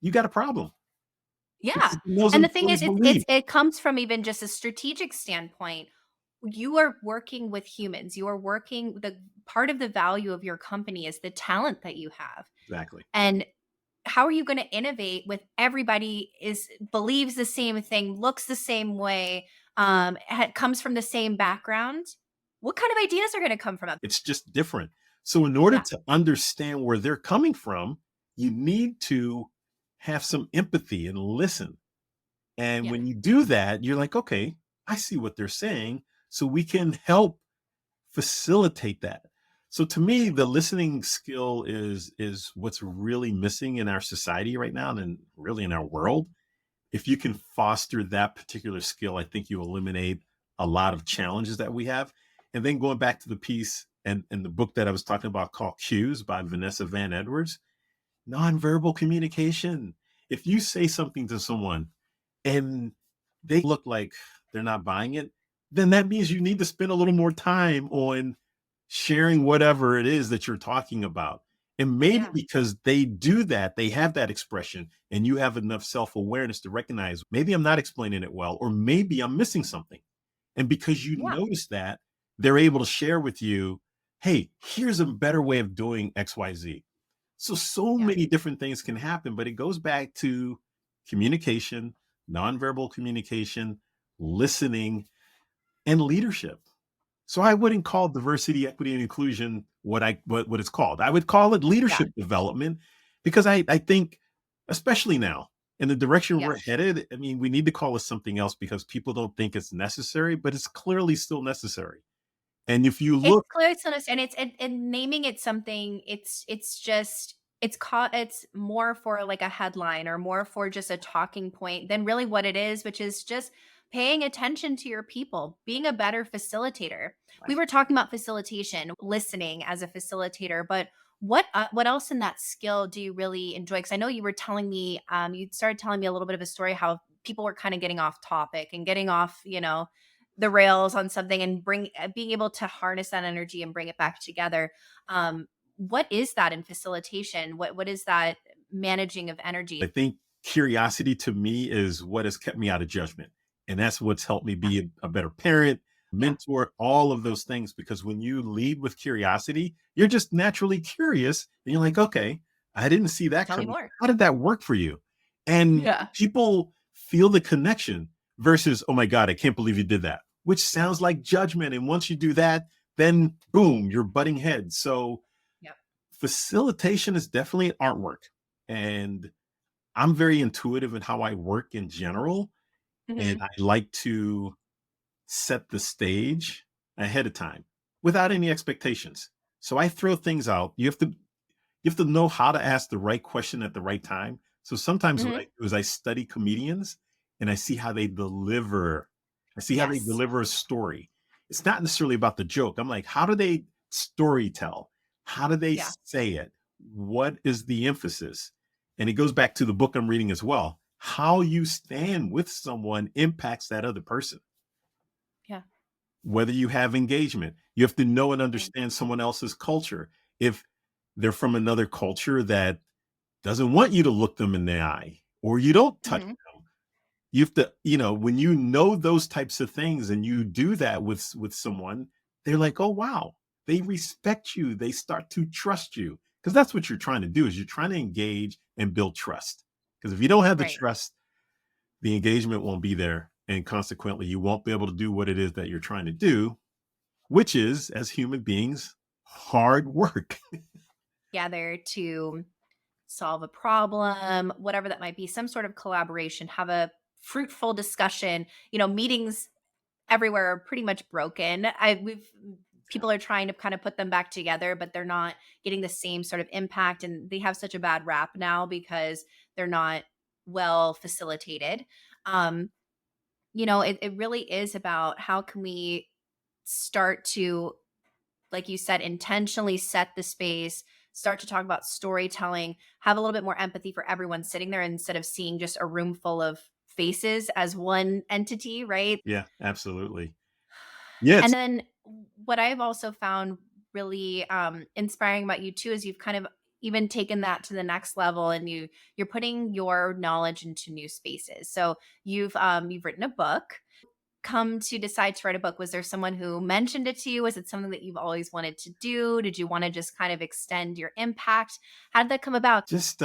you got a problem. Yeah. Because those And the thing employees is, believe. it comes from even just a strategic standpoint. You are working with humans. You are working the part of the value of your company is the talent that you have. Exactly. And how are you going to innovate with everybody is believes the same thing, looks the same way, comes from the same background? What kind of ideas are going to come from it? It's just different. So in order Yeah, to understand where they're coming from, you need to have some empathy and listen. And yeah, when you do that, you're like, okay, I see what they're saying. So we can help facilitate that. So to me, the listening skill is what's really missing in our society right now and really in our world. If you can foster that particular skill, I think you eliminate a lot of challenges that we have. And then going back to the piece and the book that I was talking about called Cues by Vanessa Van Edwards, nonverbal communication. If you say something to someone and they look like they're not buying it, then that means you need to spend a little more time on sharing whatever it is that you're talking about. And maybe yeah, because they do that, they have that expression, and you have enough self awareness to recognize maybe I'm not explaining it well, or maybe I'm missing something. And because you yeah, notice that, they're able to share with you, hey, here's a better way of doing XYZ. So yeah. many different things can happen, but it goes back to communication, nonverbal communication, listening, and leadership. So I wouldn't call diversity, equity, and inclusion what it's called. I would call it Yeah, leadership development because I think, especially now in the direction yeah. we're headed, I mean, we need to call it something else because people don't think it's necessary, but it's clearly still necessary. And if you It's look, clear it's not a and it's and naming it something, it's just it's more for like a headline or more for just a talking point than really what it is, which is just paying attention to your people, being a better facilitator. We right, were talking about facilitation, listening as a facilitator, but what else in that skill do you really enjoy? Because I know you were telling me, you started telling me a little bit of a story how people were kind of getting off topic and getting off, the rails on something and being able to harness that energy and bring it back together. What is that in facilitation? What is that managing of energy? I think curiosity to me is what has kept me out of judgment. And that's what's helped me Yeah, be a better parent, yeah. mentor, all of those things. Because when you lead with curiosity, you're just naturally curious. And you're like, okay, I didn't see that Tell me coming. more. How did that work for you? And Yeah, people feel the connection versus, oh my God, I can't believe you did that, which sounds like judgment. And once you do that, then boom, you're butting heads. So yeah. facilitation is definitely artwork. And I'm very intuitive in how I work in general, and Hmm. I like to set the stage ahead of time without any expectations. So I throw things out. You have to know how to ask the right question at the right time. So sometimes what I Hmm. do is I study comedians and I see how they deliver. I see how they Yes. deliver a story. It's not necessarily about the joke. I'm like, how do they story tell? How do they Yeah, say it? What is the emphasis? And it goes back to the book I'm reading as well. How you stand with someone impacts that other person. yeah. Whether you have engagement, you have to know and Right. understand someone else's culture. If they're from another culture that doesn't want you to look them in the eye or you don't touch Hmm. them, you have to, when you know those types of things and you do that with someone, they're like, oh wow, they respect you, they start to trust you, because that's what you're trying to do, is you're trying to engage and build trust. Because if you don't have the Right. trust, the engagement won't be there, and consequently you won't be able to do what it is that you're trying to do, which is, as human beings, hard work. Together to solve a problem, whatever that might be, some sort of collaboration, have a fruitful discussion. Meetings everywhere are pretty much broken. I we've People are trying to kind of put them back together, but they're not getting the same sort of impact, and they have such a bad rap now because they're not well facilitated. Um, it really is about how can we start to, like you said, intentionally set the space, start to talk about storytelling, have a little bit more empathy for everyone sitting there instead of seeing just a room full of faces as one entity, right? Yeah, absolutely. Yes. And then what I've also found really inspiring about you too is you've kind of even taken that to the next level, and you're putting your knowledge into new spaces. So you've written a book. Come to decide to write a book, was there someone who mentioned it to you? Was it something that you've always wanted to do? Did you want to just kind of extend your impact? How did that come about? Just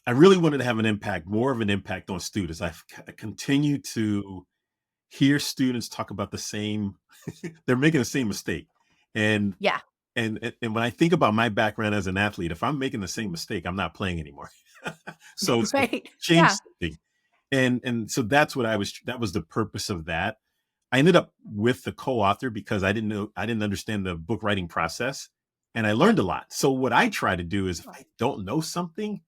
I really wanted to have an impact, more of an impact on students. I continue to hear students talk about the same they're making the same mistake. And Yeah. and when I think about my background as an athlete, if I'm making the same mistake, I'm not playing anymore. So Right. change Yeah. something. And so that's what that was the purpose of that. I ended up with the co-author because I didn't understand the book writing process, and I learned Yep. a lot. So what I try to do is if Oh, I don't know something,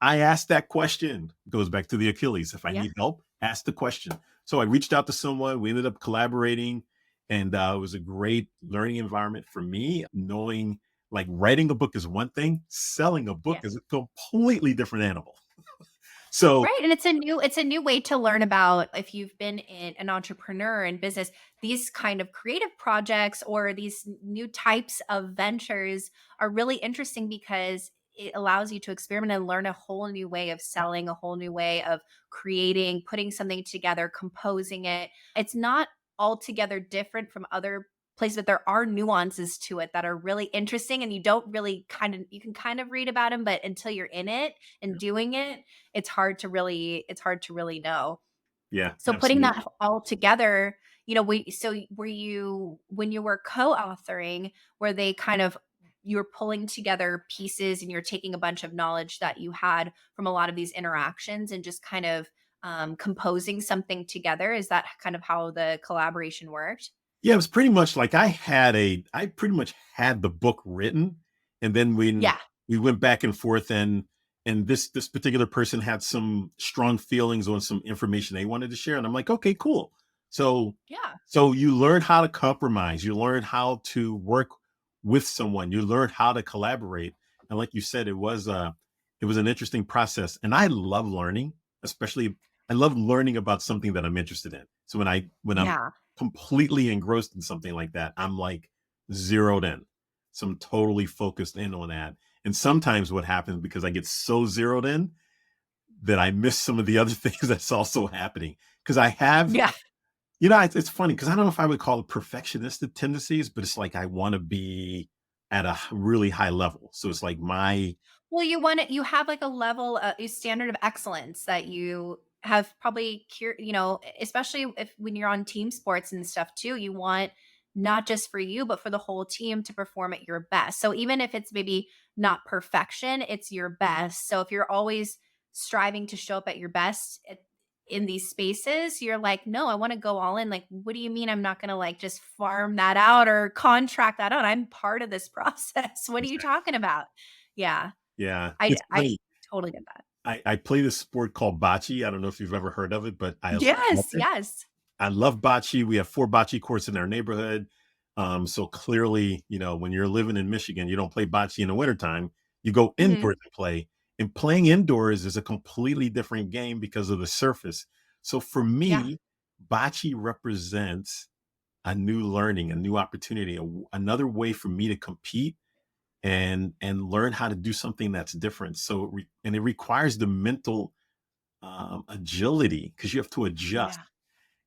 I asked that question. Goes back to the Achilles. If I yeah. need help, ask the question. So I reached out to someone. We ended up collaborating, and it was a great learning environment for me. Knowing like writing a book is one thing, selling a book is Yes. a completely different animal. So Right, and it's a new way to learn about if you've been an entrepreneur in business, these kind of creative projects or these new types of ventures are really interesting because it allows you to experiment and learn a whole new way of selling, a whole new way of creating, putting something together, composing it. It's not altogether different from other places, but there are nuances to it that are really interesting and you don't really you can kind of read about them, but until you're in it and doing it, it's hard to really know. yeah, So putting that absolutely. all together, were you when you were co-authoring, were they kind of you're pulling together pieces and you're taking a bunch of knowledge that you had from a lot of these interactions and just kind of composing something together? Is that kind of how the collaboration worked? Yeah, it was pretty much like I pretty much had the book written, and then when Yeah. we went back and forth, and this particular person had some strong feelings on some information they wanted to share, and I'm like, okay, cool. So Yeah. so you learn how to compromise, you learn how to work with someone, you learn how to collaborate, and like you said, it was an interesting process, and I love learning, especially I love learning about something that I'm interested in. So when I'm Yeah. completely engrossed in something like that, I'm like zeroed in. So I'm totally focused in on that. And sometimes what happens because I get so zeroed in that I miss some of the other things that's also happening. Because I have, Yeah. it's funny because I don't know if I would call it perfectionistic tendencies, but it's like I want to be at a really high level. So it's like Well, you have like a level, a standard of excellence that you have probably especially if when you're on team sports and stuff too, you want not just for you, but for the whole team to perform at your best. So even if it's maybe not perfection, it's your best. So if you're always striving to show up at your best in these spaces, you're like, no, I want to go all in. Like, what do you mean I'm not going to like just farm that out or contract that out? I'm part of this process. What are you talking about? Yeah. yeah, I it's I funny. totally get that. I play this sport called bocce. I don't know if you've ever heard of it, but love Yes, it. yes. I love bocce. We have 4 bocce courts in our neighborhood. So clearly, when you're living in Michigan, you don't play bocce in the wintertime. You go Mhm. indoors and play. And playing indoors is a completely different game because of the surface. So for Yeah, me, bocce represents a new learning, a new opportunity, another way for me to compete and learn how to do something that's different. And it requires the mental agility because you have to adjust yeah,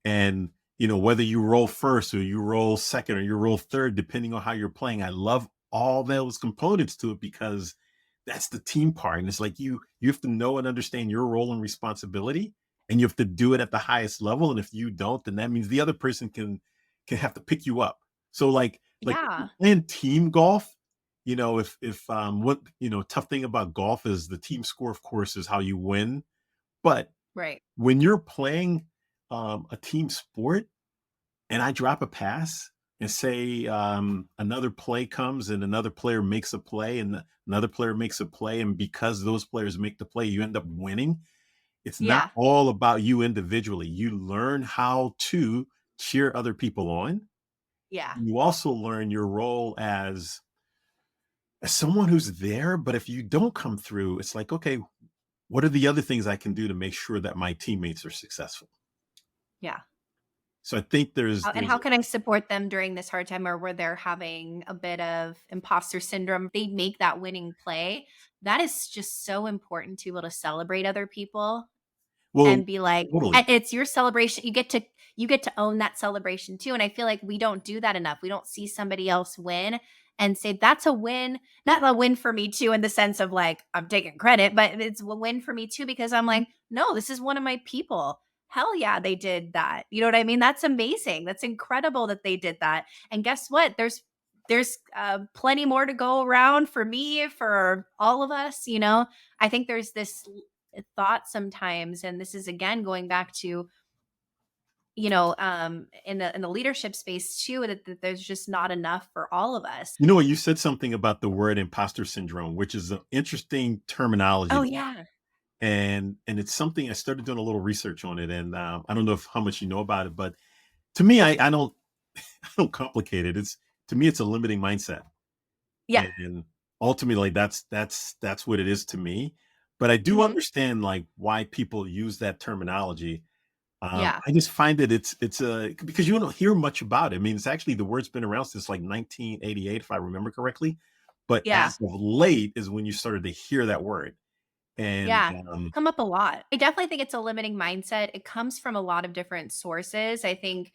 and whether you roll first or you roll second or you roll third depending on how you're playing, I love all those components to it because that's the team part. And it's like you have to know and understand your role and responsibility, and you have to do it at the highest level. And if you don't, then that means the other person can have to pick you up. So like if you're yeah. playing team golf, if what tough thing about golf is the team score, of course, is how you win. But Right. when you're playing a team sport and I drop a pass and say another play comes and another player makes a play and another player makes a play, and because those players make the play, you end up winning. It's not Yeah, all about you individually. You learn how to cheer other people on. yeah, You also learn your role as someone who's there. But if you don't come through, it's like, okay, what are the other things I can do to make sure that my teammates are successful? yeah. So I think And there's how can I support them during this hard time or where they're having a bit of imposter syndrome? They make that winning play. That is just so important to be able to celebrate other people well, and be like, totally. and it's your celebration. You get to own that celebration too. And I feel like we don't do that enough. We don't see somebody else win and say, that's a win. Not a win for me too, in the sense of like, I'm taking credit, but it's a win for me too, because I'm like, no, this is one of my people. Hell yeah, they did that. You know what I mean? That's amazing. That's incredible that they did that. And guess what? There's plenty more to go around for me, for all of us. I think there's this thought sometimes, and this is again going back to in the leadership space too, that there's just not enough for all of us. You know what? You said something about the word imposter syndrome, which is an interesting terminology. Oh yeah. And it's something I started doing a little research on it. And I don't know how much you know about it, but to me, I don't I don't complicate it. It's to me, it's a limiting mindset. Yeah. And ultimately that's what it is to me. But I do Hmm. understand like why people use that terminology. Yeah. I just find that it's a because you don't hear much about it. I mean, it's actually the word's been around since like 1988, if I remember correctly. But Yeah. as of late is when you started to hear that word. And Yeah, come up a lot. I definitely think it's a limiting mindset. It comes from a lot of different sources. I think,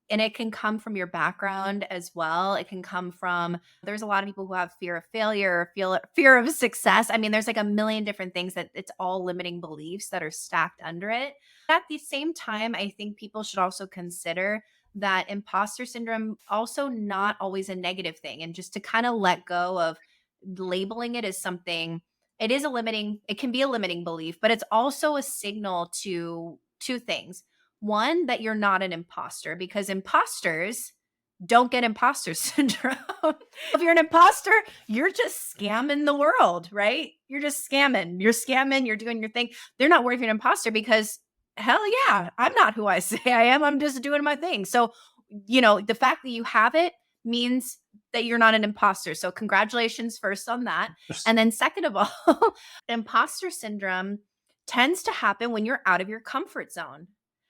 and it can come from your background as well. It can come from, there's a lot of people who have fear of failure, fear of success. I mean, there's like a million different things that it's all limiting beliefs that are stacked under it. At the same time, I think people should also consider that imposter syndrome also not always a negative thing, and just to kind of let go of labeling it as something. It can be a limiting belief, but it's also a signal to two things. One, that you're not an imposter, because imposters don't get imposter syndrome. If you're an imposter, you're just scamming the world, right? You're just scamming. You're scamming, you're doing your thing. They're not worried if you're an imposter, because hell yeah, I'm not who I say I am. I'm just doing my thing. So, the fact that you have it means that you're not an imposter. So, congratulations first on that. And then, second of all, imposter syndrome tends to happen when you're out of your comfort zone.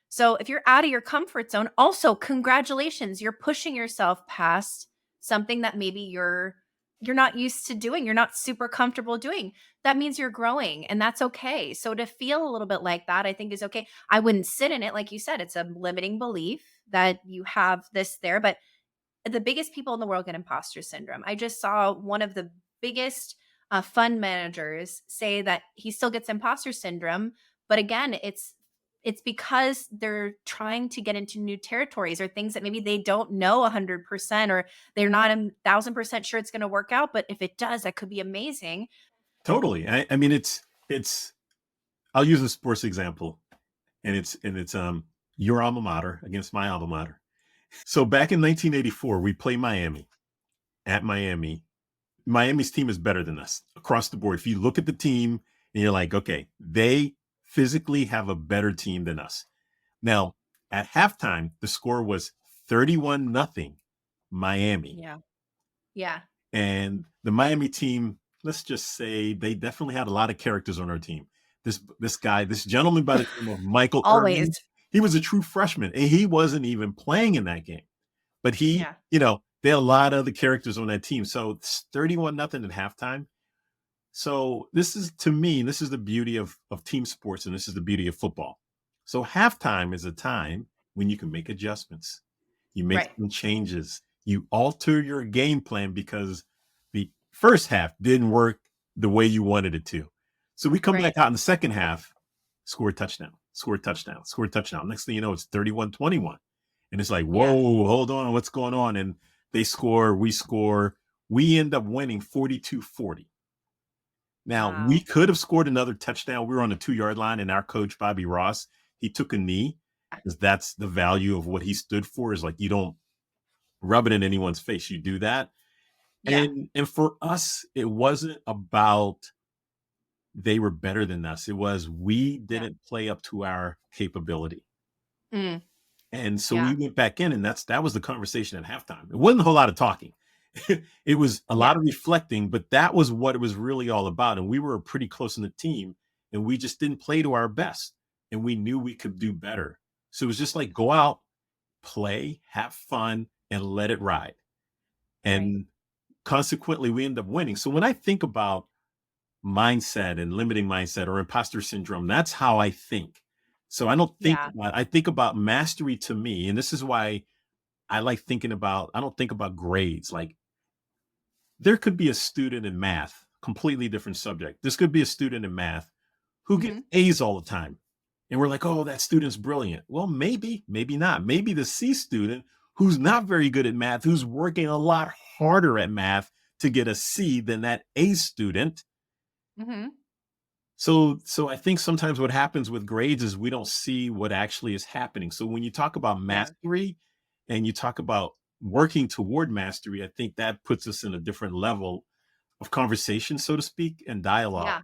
So, if you're out of your comfort zone, also congratulations, you're pushing yourself past something that maybe you're not used to doing, you're not super comfortable doing. That means you're growing, and that's okay. So to feel a little bit like that, I think is okay. I wouldn't sit in it, like you said, it's a limiting belief that you have this there, but the biggest people in the world get imposter syndrome. I just saw one of the biggest fund managers say that he still gets imposter syndrome, but again, it's because they're trying to get into new territories or things that maybe they don't know 100%, or they're not 1,000% sure it's going to work out. But if it does, that could be amazing. totally. I mean, it's. I'll use a sports example, and it's your alma mater against my alma mater. So back in 1984, we play Miami at Miami. Miami's team is better than us across the board. If you look at the team and you're like, okay, they physically have a better team than us. Now, at halftime, the score was 31 nothing Miami. Yeah. Yeah. And the Miami team, let's just say they definitely had a lot of characters on our team. This gentleman by the name of Michael Always. Irvin, he was a true freshman and he wasn't even playing in that game. But Yeah. they had a lot of other characters on that team. So it's 31 nothing at halftime. So this is to me, this is the beauty of team sports, and this is the beauty of football. So halftime is a time when you can make adjustments. You make Right. some changes. You alter your game plan because the first half didn't work the way you wanted it to. So we come back Right. out in the second half, score a touchdown, score a touchdown, score a touchdown. Next thing you know, it's 31-21. And it's like, Yeah. whoa, hold on, what's going on? And they score, we end up winning 42-40. Now, we Wow. could have scored another touchdown. We were on the 2-yard line, and our coach, Bobby Ross, he took a knee because that's the value of what he stood for is like you don't rub it in anyone's face. You do that. Yeah. And for us, it wasn't about they were better than us. It was we Yeah. didn't play up to our capability. Mm. And so we Yeah. went back in, and that was the conversation at halftime. It wasn't a whole lot of talking. It was a Yeah. lot of reflecting, but that was what it was really all about. And we were a pretty close in the team, and we just didn't play to our best. And we knew we could do better. So it was just like go out, play, have fun, and let it ride. Right. And consequently, we end up winning. So when I think about mindset and limiting mindset or imposter syndrome, that's how I think. So I don't think Yeah. I think about mastery to me, and this is why I like thinking about, I don't think about grades. Like there could be a student in math, completely different subject. This could be a student in math who gets Mhm. A's all the time. And we're like, oh, that student's brilliant. Well, maybe, maybe not. Maybe the C student who's not very good at math, who's working a lot harder at math to get a C than that A student. Mhm. So I think sometimes what happens with grades is we don't see what actually is happening. So when you talk about Yeah. mastery and you talk about working toward mastery, I think that puts us in a different level of conversation, so to speak, and dialogue. Yeah.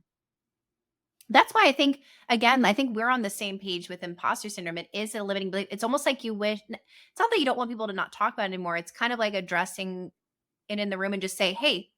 That's why I think, again, I think we're on the same page with imposter syndrome. It is a limiting belief. It's almost like you wish, it's not that you don't want people to not talk about it anymore. It's kind of like addressing it in the room and just say, hey,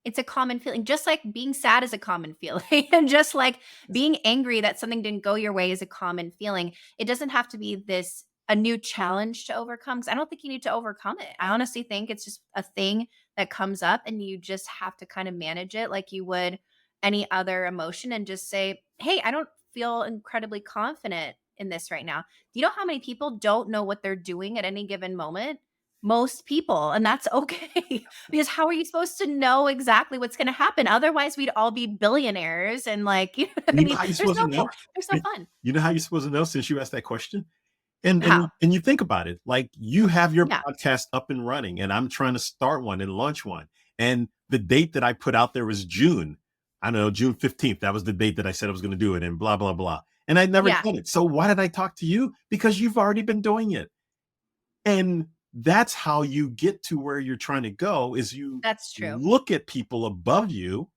it's a common feeling, just like being sad is a common feeling, and just like being angry that something didn't go your way is a common feeling. It doesn't have to be this a new challenge to overcome, 'cause I don't think you need to overcome it. I honestly think it's just a thing that comes up and you just have to kind of manage it like you would any other emotion and just say, "Hey, I don't feel incredibly confident in this right now." Do you know how many people don't know what they're doing at any given moment? Most people, and that's okay. Because how are you supposed to know exactly what's gonna happen? Otherwise, we'd all be billionaires and, like, you know what I You know mean? how you're supposed to know? There's no fun. You know how you're supposed to know since you asked that question? And How? and you think about it, like you have your Yeah, podcast up and running, and I'm trying to start one and launch one. And the date that I put out there was June. I don't know, June 15th. That was the date that I said I was going to do it, and blah, blah, blah. And I'd never yeah, done it. So why did I talk to you? Because you've already been doing it. And that's how you get to where you're trying to go is you that's true. look at people above you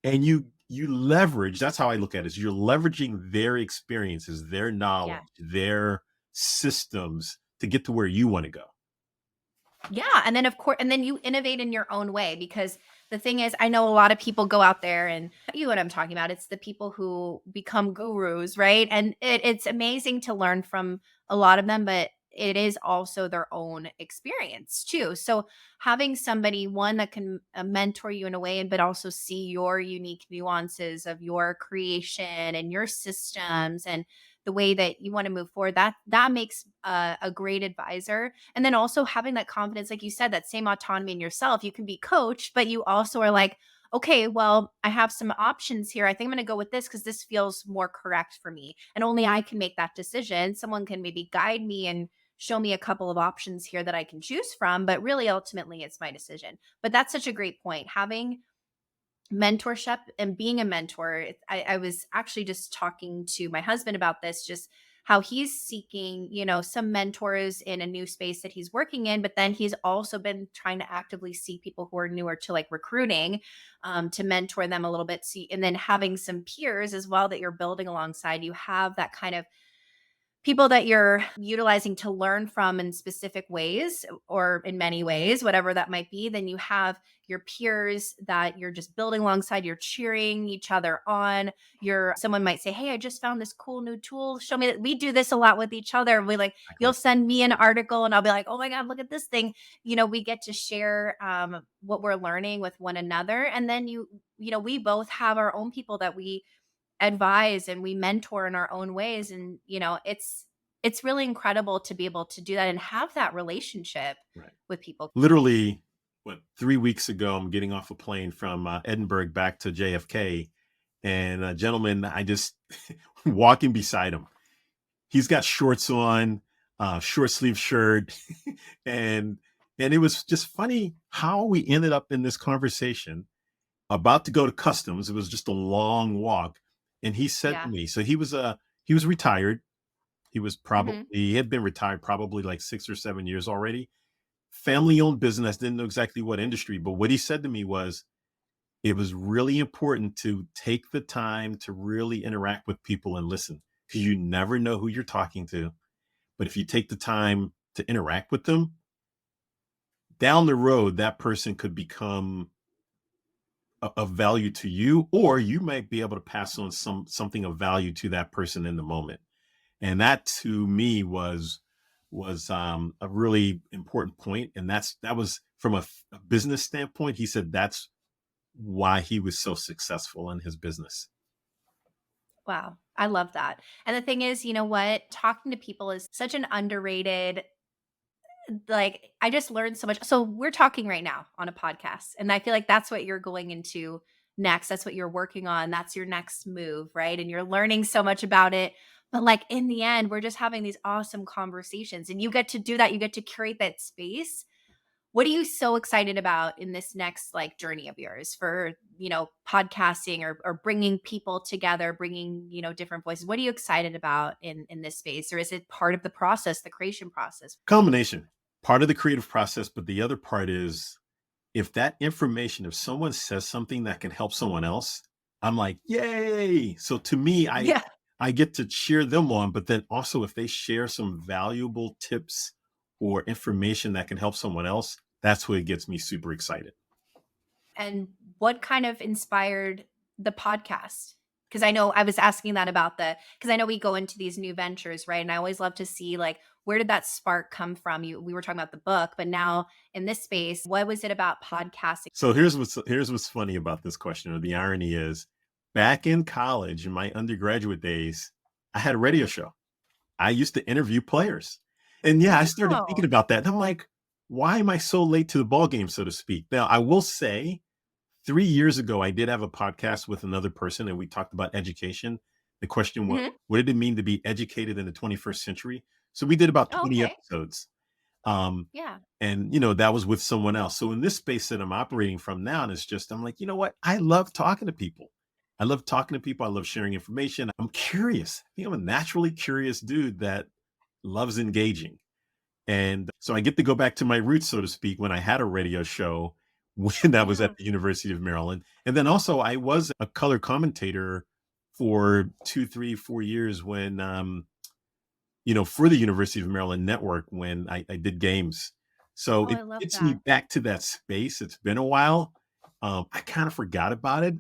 and you leverage. That's how I look at it, is you're leveraging their experiences, their Yeah. knowledge, their systems to get to where you want to go. Yeah, and then of course and then you innovate in your own way because the thing is I know a lot of people go out there and you know what I'm talking about. It's the people who become gurus, right? And it's amazing to learn from a lot of them, but it is also their own experience too. So having somebody one that can mentor you in a way and but also see your unique nuances of your creation and your systems and the way that you want to move forward, that makes a great advisor. And then also having that confidence, like you said, that same autonomy in yourself. You can be coached, but you also are like, okay, well, I have some options here. I think I'm going to go with this because this feels more correct for me. And only I can make that decision. Someone can maybe guide me and show me a couple of options here that I can choose from. But really, ultimately, it's my decision. But that's such a great point. Having mentorship and being a mentor, I was actually just talking to my husband about this, just how he's seeking, you know, some mentors in a new space that he's working in, but then he's also been trying to actively see people who are newer to like recruiting, to mentor them a little bit. See, and then having some peers as well that you're building alongside, you have that kind of people that you're utilizing to learn from in specific ways or in many ways, whatever that might be, then you have your peers that you're just building alongside, you're cheering each other on. You're someone might say, "Hey, I just found this cool new tool. Show me that." We do this a lot with each other. We like you'll Exactly. send me an article and I'll be like, "Oh my god, look at this thing." You know, we get to share what we're learning with one another and then you know, we both have our own people that we advise and we mentor in our own ways and you know it's really incredible to be able to do that and have that relationship Right. with people. Literally, what, 3 weeks ago, I'm getting off a plane from Edinburgh back to JFK, and a gentleman, I just walking beside him. He's got shorts on, short sleeve shirt, and and it was just funny how we ended up in this conversation about to go to customs. It was just a long walk. And he said to Yeah. me, so he was retired. Hmm. He had been retired probably like 6 or 7 years already. Family owned business, didn't know exactly what industry, but what he said to me was it was really important to take the time to really interact with people and listen because you never know who you're talking to. But if you take the time to interact with them, down the road, that person could become of value to you, or you might be able to pass on something of value to that person in the moment. And that to me was a really important point. And that was from a business standpoint. He said that's why he was so successful in his business. Wow, I love that. And the thing is, you know what, talking to people is such an underrated like, I just learned so much. So we're talking right now on a podcast, and I feel like that's what you're going into next. That's what you're working on. That's your next move, right? And you're learning so much about it. But like in the end, we're just having these awesome conversations, and you get to do that. You get to curate that space. What are you so excited about in this next like journey of yours for, podcasting or bringing people together, bringing, different voices? What are you excited about in this space? Or is it part of the process, the creation process? Combination, part of the creative process, but the other part is if that information, if someone says something that can help someone else, I'm like, yay. So to me, Yeah. I get to cheer them on, but then also if they share some valuable tips or information that can help someone else, that's what gets me super excited. And what kind of inspired the podcast? Because I know I was asking that about because I know we go into these new ventures, right? And I always love to see like where did that spark come from? We were talking about the book, but now in this space, what was it about podcasting? So here's what's funny about this question, or the irony is back in college in my undergraduate days, I had a radio show. I used to interview players. And yeah, I started thinking Wow. about that. And I'm like, why am I so late to the ball game, so to speak? Now, I will say 3 years ago, I did have a podcast with another person and we talked about education. The question was, Mhm. what did it mean to be educated in the 21st century? So we did about Oh, 20 okay. episodes. Um, Yeah. and that was with someone else. So in this space that I'm operating from now, and it's just, I'm like, you know what? I love talking to people. I love talking to people. I love sharing information. I'm curious. I think I'm a naturally curious dude that loves engaging. And so I get to go back to my roots, so to speak, when I had a radio show when I was Yeah. at the University of Maryland. And then also I was a color commentator for 2, 3, 4 years when for the University of Maryland network when I did games. So Oh, it I love gets me that. back to that space. It's been a while. I kind of forgot about it.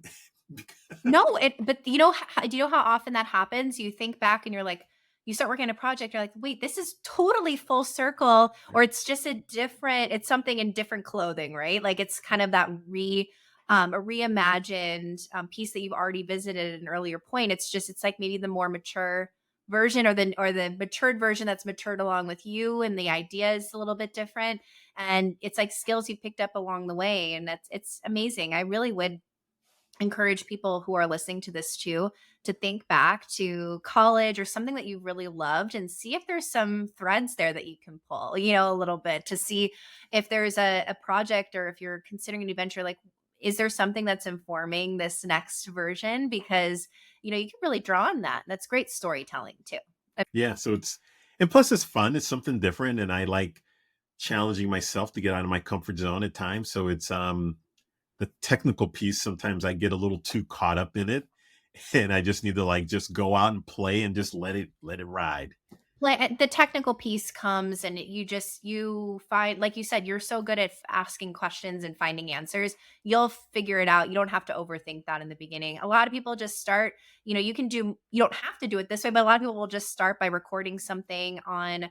No, but do you know how often that happens? You think back and you're like, you start working on a project, you're like, wait, this is totally full circle, or it's just it's something in different clothing, right? Like it's kind of that a reimagined piece that you've already visited at an earlier point. It's like maybe the more mature version or the matured version that's matured along with you, and the idea is a little bit different. And it's like skills you picked up along the way. And it's amazing. I really would encourage people who are listening to this too to think back to college or something that you really loved and see if there's some threads there that you can pull, a little bit to see if there's a project or if you're considering a new venture, like, is there something that's informing this next version? Because, you can really draw on that. That's great storytelling too. Yeah. And plus it's fun. It's something different. And I like challenging myself to get out of my comfort zone at times. So it's the technical piece. Sometimes I get a little too caught up in it and I just need to like just go out and play and just let it ride. Like, the technical piece comes and you find, like you said, you're so good at asking questions and finding answers. You'll figure it out. You don't have to overthink that in the beginning. A lot of people just start, you don't have to do it this way, but a lot of people will just start by recording something on,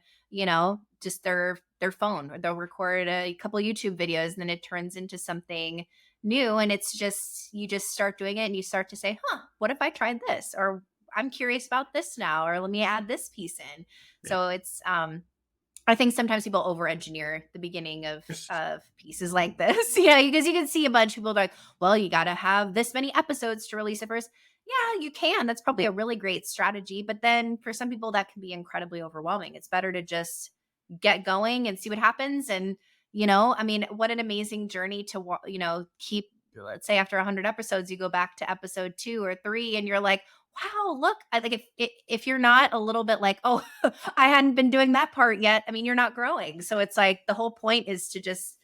just their phone, or they'll record a couple YouTube videos and then it turns into something new. And it's just, you just start doing it and you start to say, huh, what if I tried this? Or I'm curious about this now, or let me add this piece in. Yeah. So I think sometimes people over engineer the beginning of pieces like this, because you can see a bunch of people like, well, you got to have this many episodes to release it first. Yeah, you can. That's probably a really great strategy. But then for some people, that can be incredibly overwhelming. It's better to just get going and see what happens. And, I mean, what an amazing journey to, keep, let's say after 100 episodes, you go back to episode 2 or 3 and you're like, wow, look, I think if you're not a little bit like, oh, I hadn't been doing that part yet, I mean, you're not growing. So it's like the whole point is to just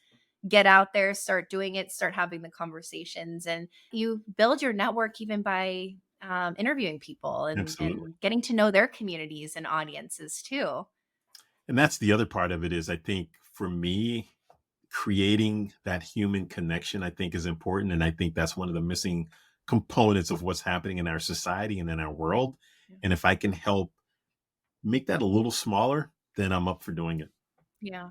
get out there, start doing it, start having the conversations, and you build your network even by interviewing people and Absolutely. getting to know their communities and audiences too. And that's the other part of it is I think for me, creating that human connection, I think is important. And I think that's one of the missing components of what's happening in our society and in our world. And if I can help make that a little smaller, then I'm up for doing it. Yeah,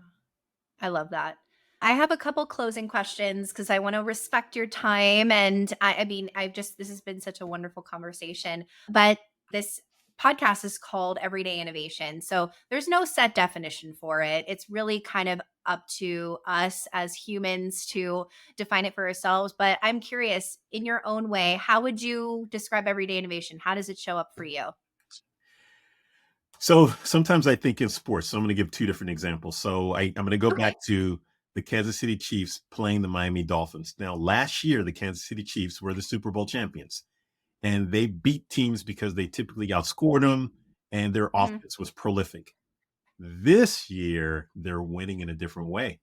I love that. I have a couple closing questions because I want to respect your time. And I mean, this has been such a wonderful conversation. But this podcast is called Everyday Innovation. So there's no set definition for it. It's really kind of up to us as humans to define it for ourselves. But I'm curious, in your own way, how would you describe everyday innovation? How does it show up for you? So sometimes I think in sports. So I'm going to give two different examples. I'm going to go back Okay. to the Kansas City Chiefs playing the Miami Dolphins. Now, last year, the Kansas City Chiefs were the Super Bowl champions, and they beat teams because they typically outscored them and their Hmm. offense was prolific. This year, they're winning in a different way.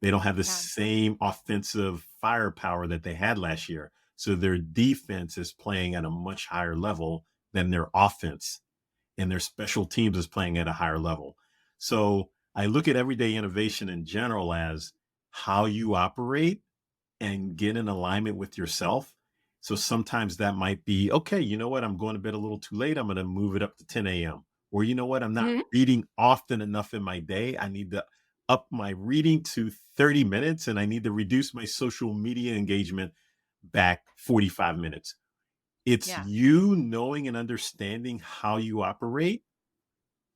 They don't have the Yeah. same offensive firepower that they had last year. So their defense is playing at a much higher level than their offense, and their special teams is playing at a higher level. So I look at everyday innovation in general as how you operate and get in alignment with yourself. So sometimes that might be, okay, you know what? I'm going to bed a little too late. I'm going to move it up to 10 a.m. Or you know what? I'm not Hmm. reading often enough in my day. I need to up my reading to 30 minutes, and I need to reduce my social media engagement back 45 minutes. It's Yeah. you knowing and understanding how you operate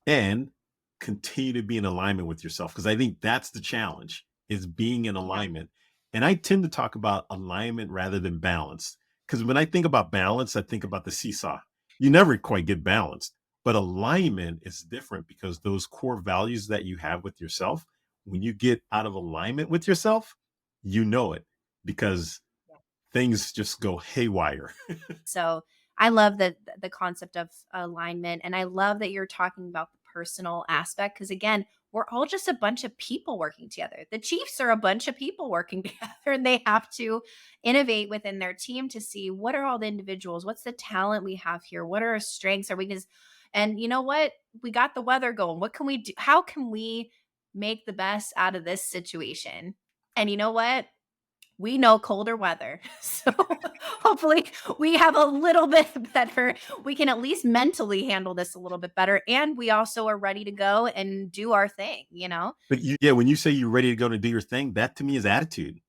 and continue to be in alignment with yourself, because I think that's the challenge, is being in Yeah. alignment. And I tend to talk about alignment rather than balance, because when I think about balance, I think about the seesaw. You never quite get balanced, but alignment is different, because those core values that you have with yourself, when you get out of alignment with yourself, you know it, because things just go haywire. So I love the concept of alignment, and I love that you're talking about the personal aspect because again, we're all just a bunch of people working together. The Chiefs are a bunch of people working together, and they have to innovate within their team to see what are all the individuals, what's the talent we have here, what are our strengths, our weaknesses, and you know what? We got the weather going. What can we do? How can we make the best out of this situation? And you know what? We know colder weather. So hopefully we have a little bit better. We can at least mentally handle this a little bit better. And we also are ready to go and do our thing, you know? But yeah, when you say you're ready to go to do your thing, that to me is attitude.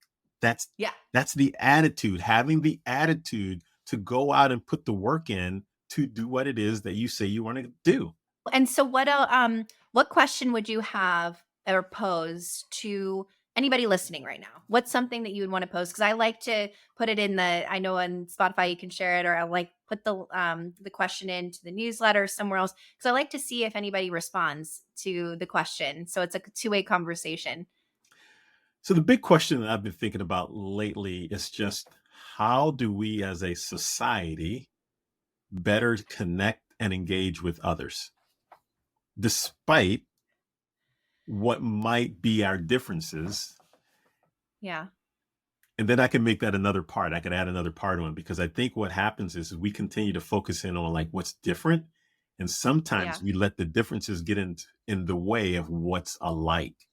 That's Yeah. that's the attitude, having the attitude to go out and put the work in to do what it is that you say you want to do. And so what question would you have or pose to anybody listening right now? What's something that you would want to pose? Because I like to put it in the I know on Spotify you can share it, or I like put the question into the newsletter somewhere else. Because I like to see if anybody responds to the question. So it's a two-way conversation. So the big question that I've been thinking about lately is just, how do we as a society better connect and engage with others despite what might be our differences? Yeah. And then I can make that another part. I could add another part on, because I think what happens is we continue to focus in on like what's different. And sometimes Yeah. we let the differences get in the way of what's alike.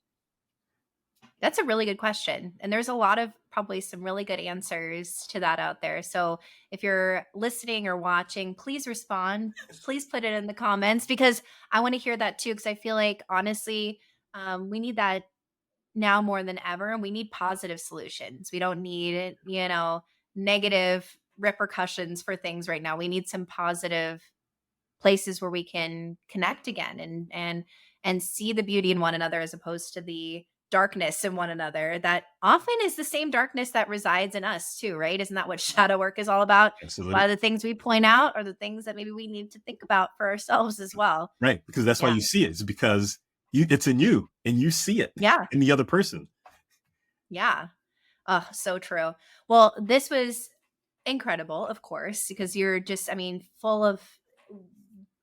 That's a really good question. And there's a lot of probably some really good answers to that out there. So if you're listening or watching, please respond. Please put it in the comments because I want to hear that too. Because I feel like honestly, we need that now more than ever. And we need positive solutions. We don't need, negative repercussions for things right now. We need some positive places where we can connect again and see the beauty in one another as opposed to the darkness in one another that often is the same darkness that resides in us too, right? Isn't that what shadow work is all about? A lot Absolutely. of the things we point out are the things that maybe we need to think about for ourselves as well. Right. Because that's why Yeah. you see it. It's because it's in you and you see it Yeah. in the other person. Yeah. Oh, so true. Well, this was incredible, of course, because you're just, full of,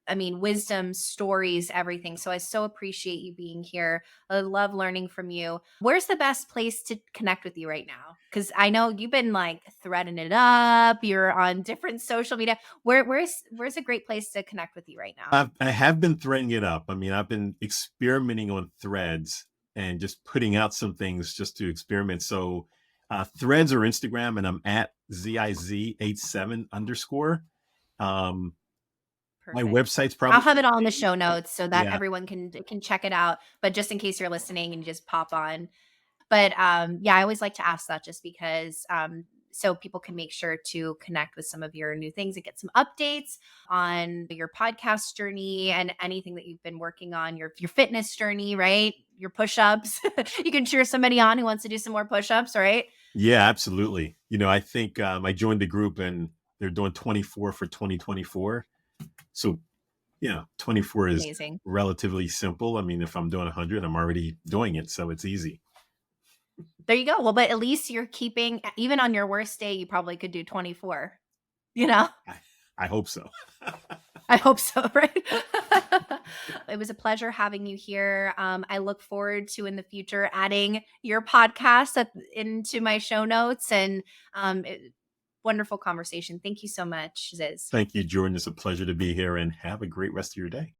wisdom, stories, everything. So I so appreciate you being here. I love learning from you. Where's the best place to connect with you right now? Because I know you've been like threading it up. You're on different social media. Where's a great place to connect with you right now? I have been threading it up. I mean, I've been experimenting on threads and just putting out some things just to experiment. So threads or Instagram, and I'm at ZIZ87 underscore. Um, my Perfect. website's I'll probably have the it all in the same. show notes so that Yeah. everyone can check it out. But just in case you're listening and you just pop on. But yeah, I always like to ask that just because so people can make sure to connect with some of your new things and get some updates on your podcast journey and anything that you've been working on, your fitness journey, right? Your push-ups. You can cheer somebody on who wants to do some more push-ups, right? Yeah, absolutely. I think I joined the group and they're doing 24 for 2024. So, 24 is Amazing. relatively simple. I mean, if I'm doing 100, I'm already doing it. So it's easy. There you go. Well, but at least you're keeping, even on your worst day, you probably could do 24, you know? I, I hope so. I hope so, right? It was a pleasure having you here. I look forward to in the future adding your podcast into my show notes and wonderful conversation. Thank you so much, Ziz. Thank you, Jordan. It's a pleasure to be here and have a great rest of your day.